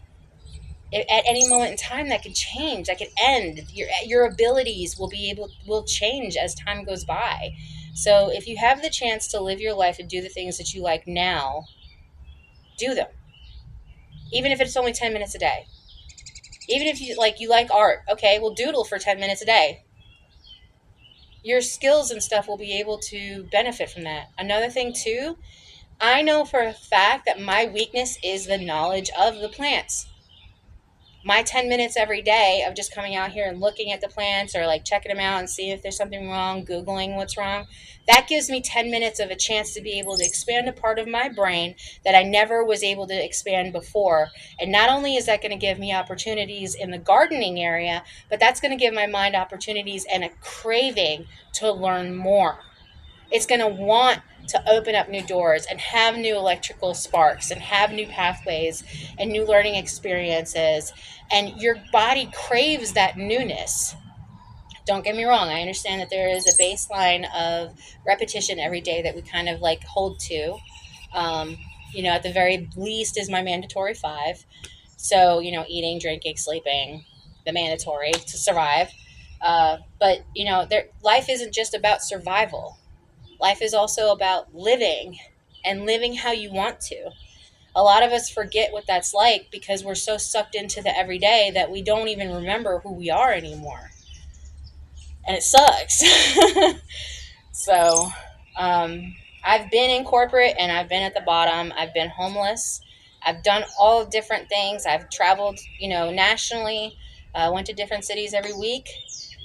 at any moment in time, that could change, that could end. Your abilities will change as time goes by. So if you have the chance to live your life and do the things that you like now, do them. Even if it's only 10 minutes a day. Even if you like art, okay, well doodle for 10 minutes a day. Your skills and stuff will be able to benefit from that. Another thing too, I know for a fact that my weakness is the knowledge of the plants. My 10 minutes every day of just coming out here and looking at the plants or like checking them out and seeing if there's something wrong, Googling what's wrong, that gives me 10 minutes of a chance to be able to expand a part of my brain that I never was able to expand before. And not only is that going to give me opportunities in the gardening area, but that's going to give my mind opportunities and a craving to learn more. It's going to want to open up new doors and have new electrical sparks and have new pathways and new learning experiences. And your body craves that newness. Don't get me wrong. I understand that there is a baseline of repetition every day that we kind of like hold to. Um, at the very least is my mandatory five. So, eating, drinking, sleeping, the mandatory to survive. But, life isn't just about survival. Life is also about living and living how you want to. A lot of us forget what that's like because we're so sucked into the everyday that we don't even remember who we are anymore. And it sucks. So, I've been in corporate and I've been at the bottom. I've been homeless. I've done all different things. I've traveled, nationally. Went to different cities every week.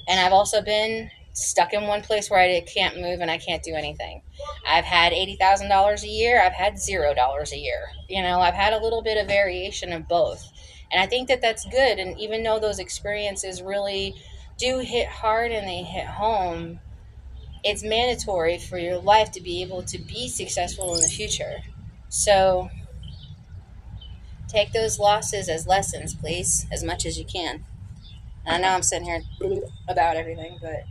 And I've also been stuck in one place where I can't move and I can't do anything. I've had $80,000 a year. I've had $0 a year. I've had a little bit of variation of both. And I think that that's good. And even though those experiences really do hit hard and they hit home, it's mandatory for your life to be able to be successful in the future. So take those losses as lessons, please, as much as you can. And I know I'm sitting here about everything, but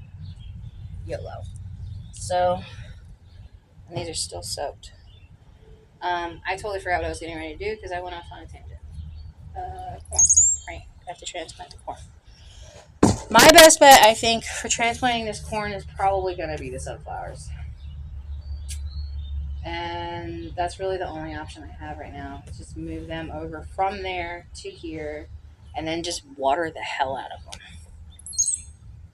YOLO. So, and these are still soaked. I totally forgot what I was getting ready to do because I went off on a tangent. Corn, right? I have to transplant the corn. My best bet, I think, for transplanting this corn is probably going to be the sunflowers. And that's really the only option I have right now. Is just move them over from there to here and then just water the hell out of them.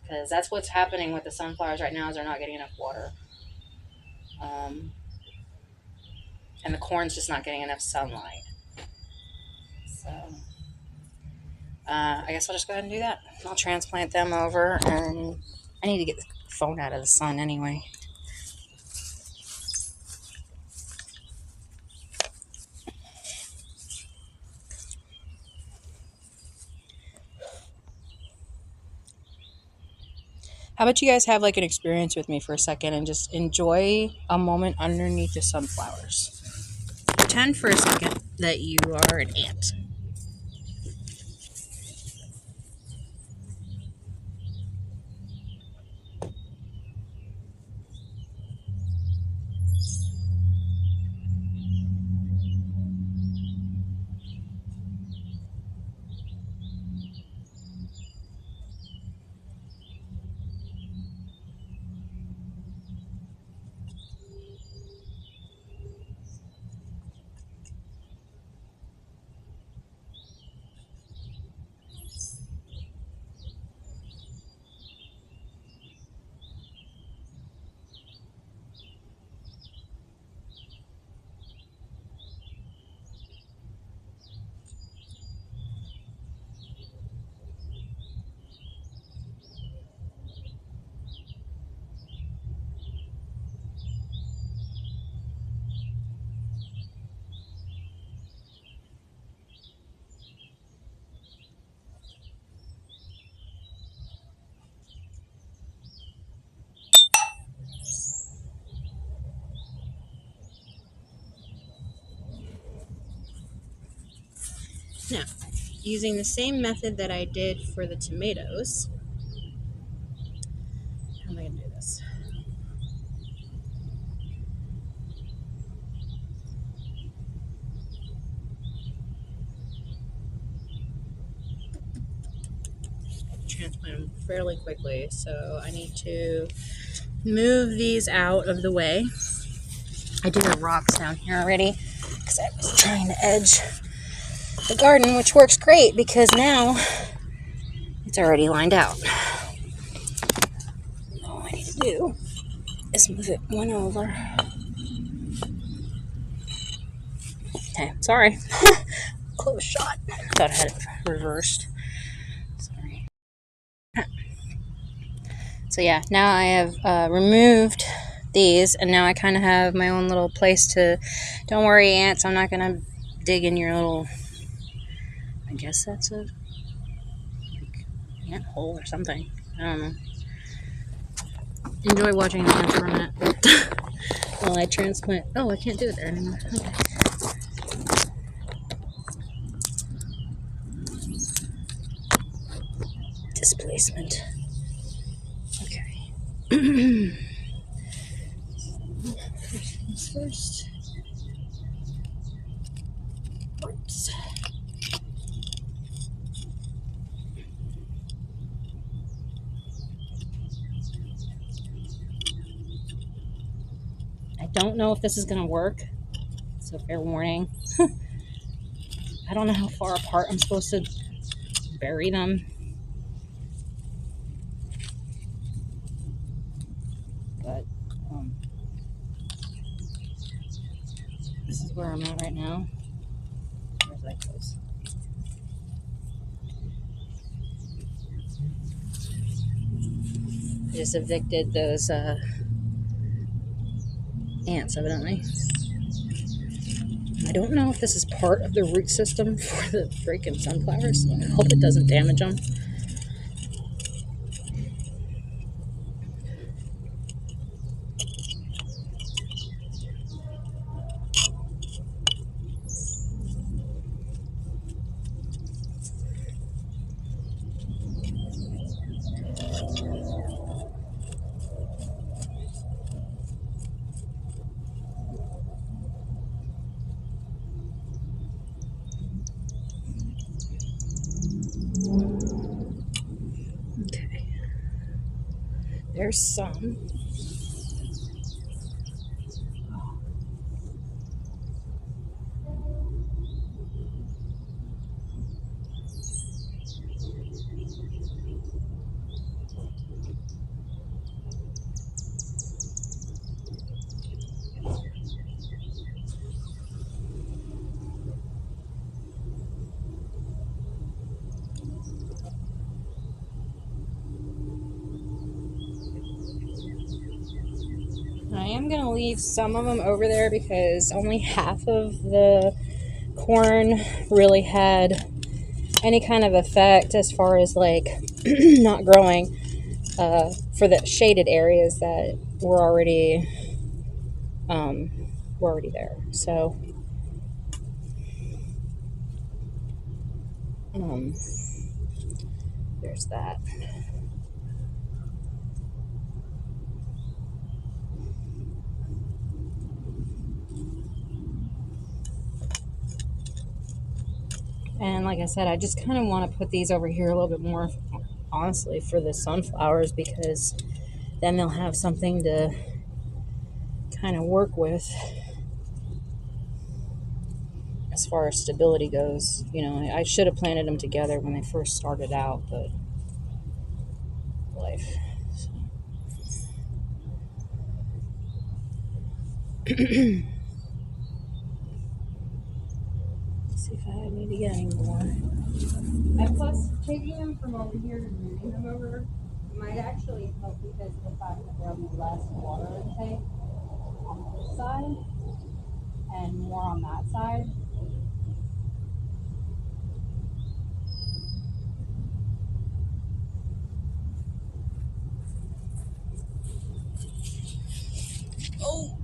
Because that's what's happening with the sunflowers right now is they're not getting enough water. Um, and the corn's just not getting enough sunlight. So I guess I'll just go ahead and do that. I'll transplant them over, and I need to get the phone out of the sun anyway. How about you guys have like an experience with me for a second and just enjoy a moment underneath the sunflowers? Pretend for a second that you are an ant. Now, using the same method that I did for the tomatoes. How am I going to do this? Transplant them fairly quickly, so I need to move these out of the way. I do have rocks down here already because I was trying to edge the garden, which works great because now it's already lined out. All I need to do is move it one over. Okay, sorry. Close shot. Thought I had it reversed. Sorry. So yeah, now I have removed these, and now I kind of have my own little place to. Don't worry, ants. I'm not gonna dig in your little. I guess that's a ant hole or something. I don't know. Enjoy watching the ants for a minute while I transplant. Oh, I can't do it there anymore. Okay. Displacement. Okay. First things first. Oops. I don't know if this is going to work, so fair warning. I don't know how far apart I'm supposed to bury them. But this is where I'm at right now. Where's that close? I just evicted those ants, evidently. I don't know if this is part of the root system for the freaking sunflowers. I hope it doesn't damage them. Okay. There's some. I am going to leave some of them over there because only half of the corn really had any kind of effect as far as like not growing for the shaded areas that were already there. So there's that. And like I said, I just kind of want to put these over here a little bit more, honestly, for the sunflowers, because then they'll have something to kind of work with as far as stability goes. You know, I should have planted them together when they first started out, but life. Let's see if I need to get any more. And plus, taking them from over here and moving them over might actually help because of the fact that there'll be less water intake on this side and more on that side. Oh!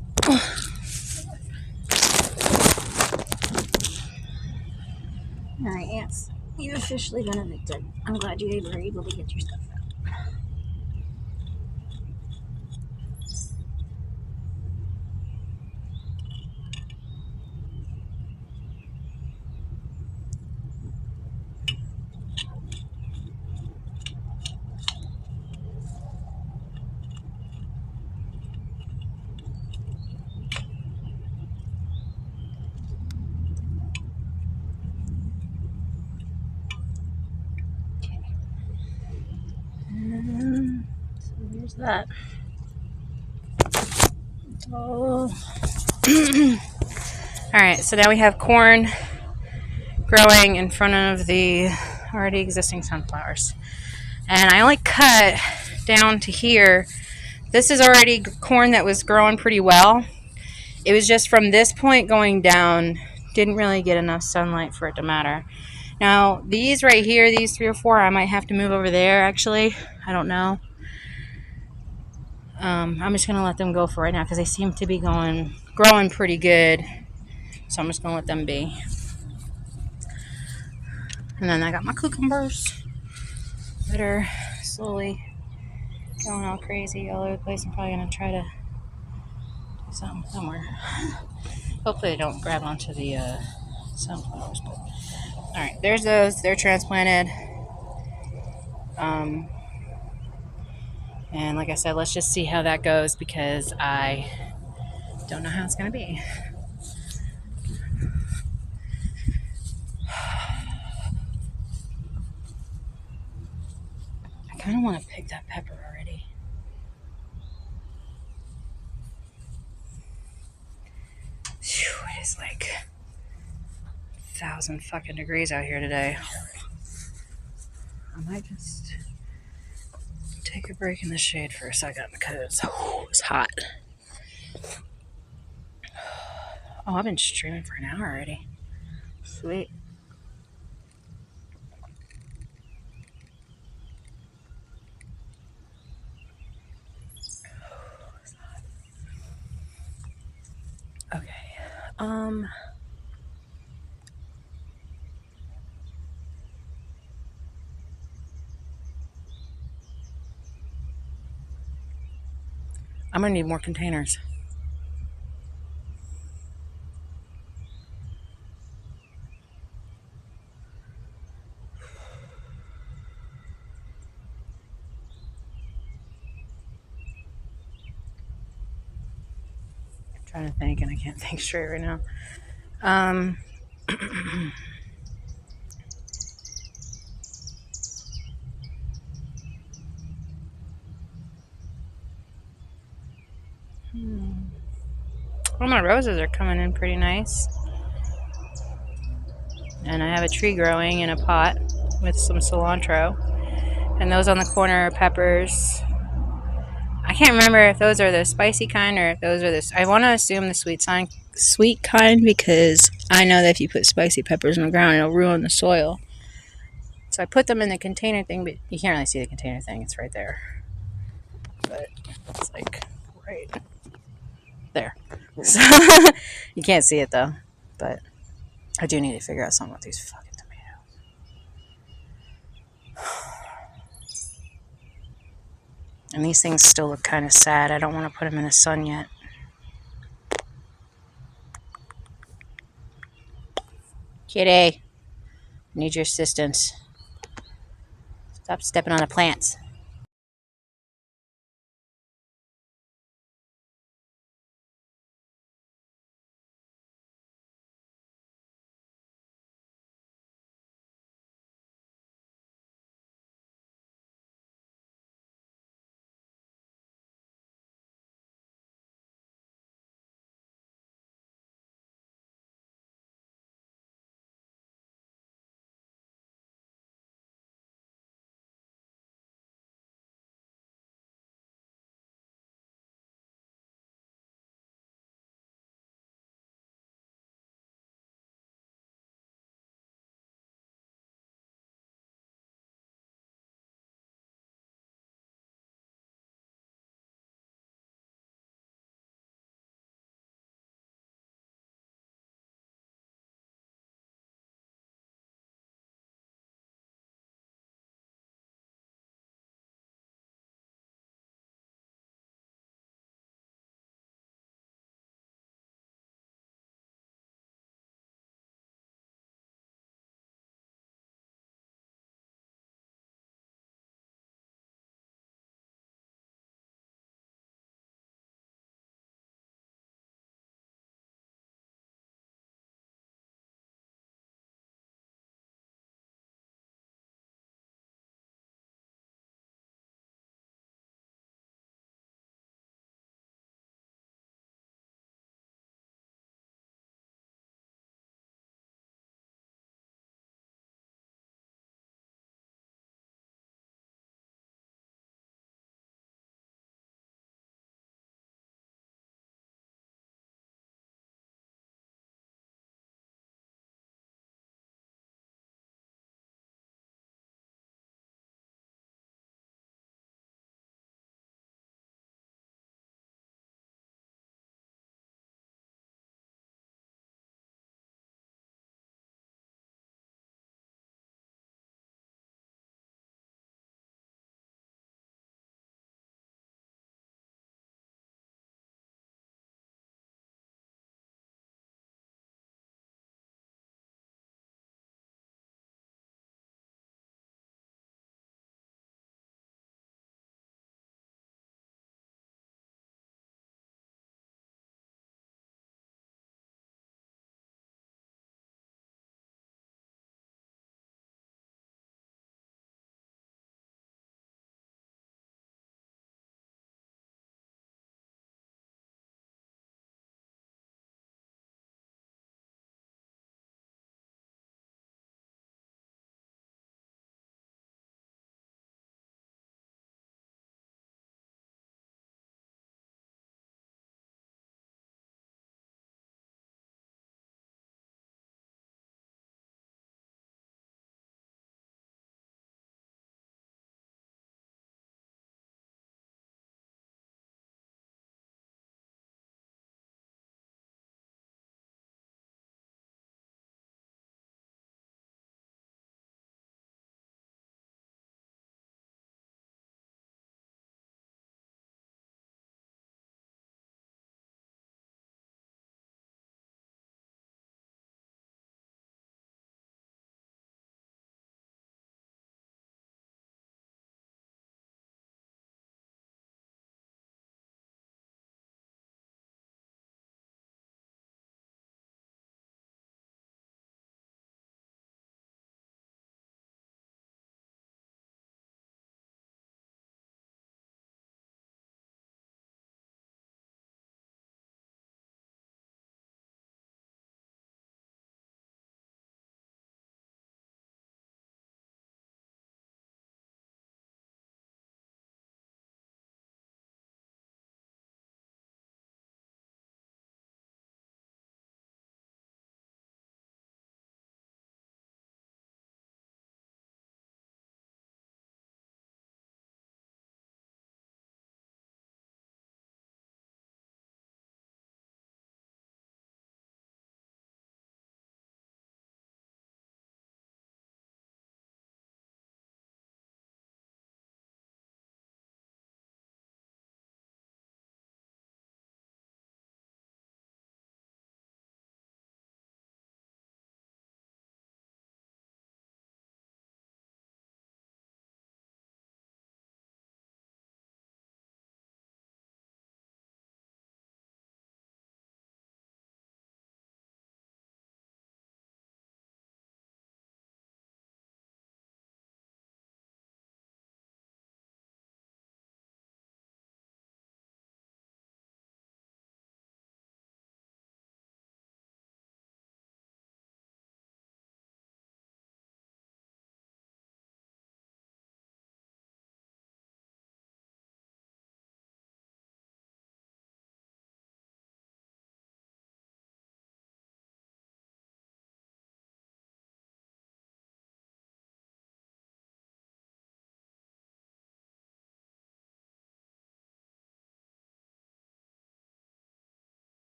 Alright, ants. You officially been evicted. I'm glad you were able to get your stuff out. So there's that. Oh. Alright, so now we have corn growing in front of the already existing sunflowers. And I only cut down to here. This is already corn that was growing pretty well. It was just from this point going down, didn't really get enough sunlight for it to matter. Now, these right here, these 3 or 4, I might have to move over there actually. I don't know. I'm just going to let them go for right now because they seem to be growing pretty good. So I'm just going to let them be. And then I got my cucumbers that are slowly going all crazy all over the place. I'm probably going to try to do something somewhere. Hopefully they don't grab onto the sunflowers. But alright, there's those. They're transplanted. And like I said, let's just see how that goes because I don't know how it's going to be. I kind of want to pick that pepper already. Whew, it is like 1,000 fucking degrees out here today. I might just take a break in the shade for a second because it's hot. Oh, I've been streaming for an hour already. Sweet. Okay. I'm gonna need more containers. I'm trying to think and I can't think straight right now. Well, my roses are coming in pretty nice. And I have a tree growing in a pot with some cilantro. And those on the corner are peppers. I can't remember if those are the spicy kind or if those are the... I want to assume the sweet kind because I know that if you put spicy peppers in the ground, it'll ruin the soil. So I put them in the container thing, but you can't really see the container thing. It's right there. But it's like right there. So you can't see it though. But I do need to figure out something with these fucking tomatoes. And these things still look kind of sad. I don't want to put them in the sun yet. Kitty, need your assistance. Stop stepping on the plants.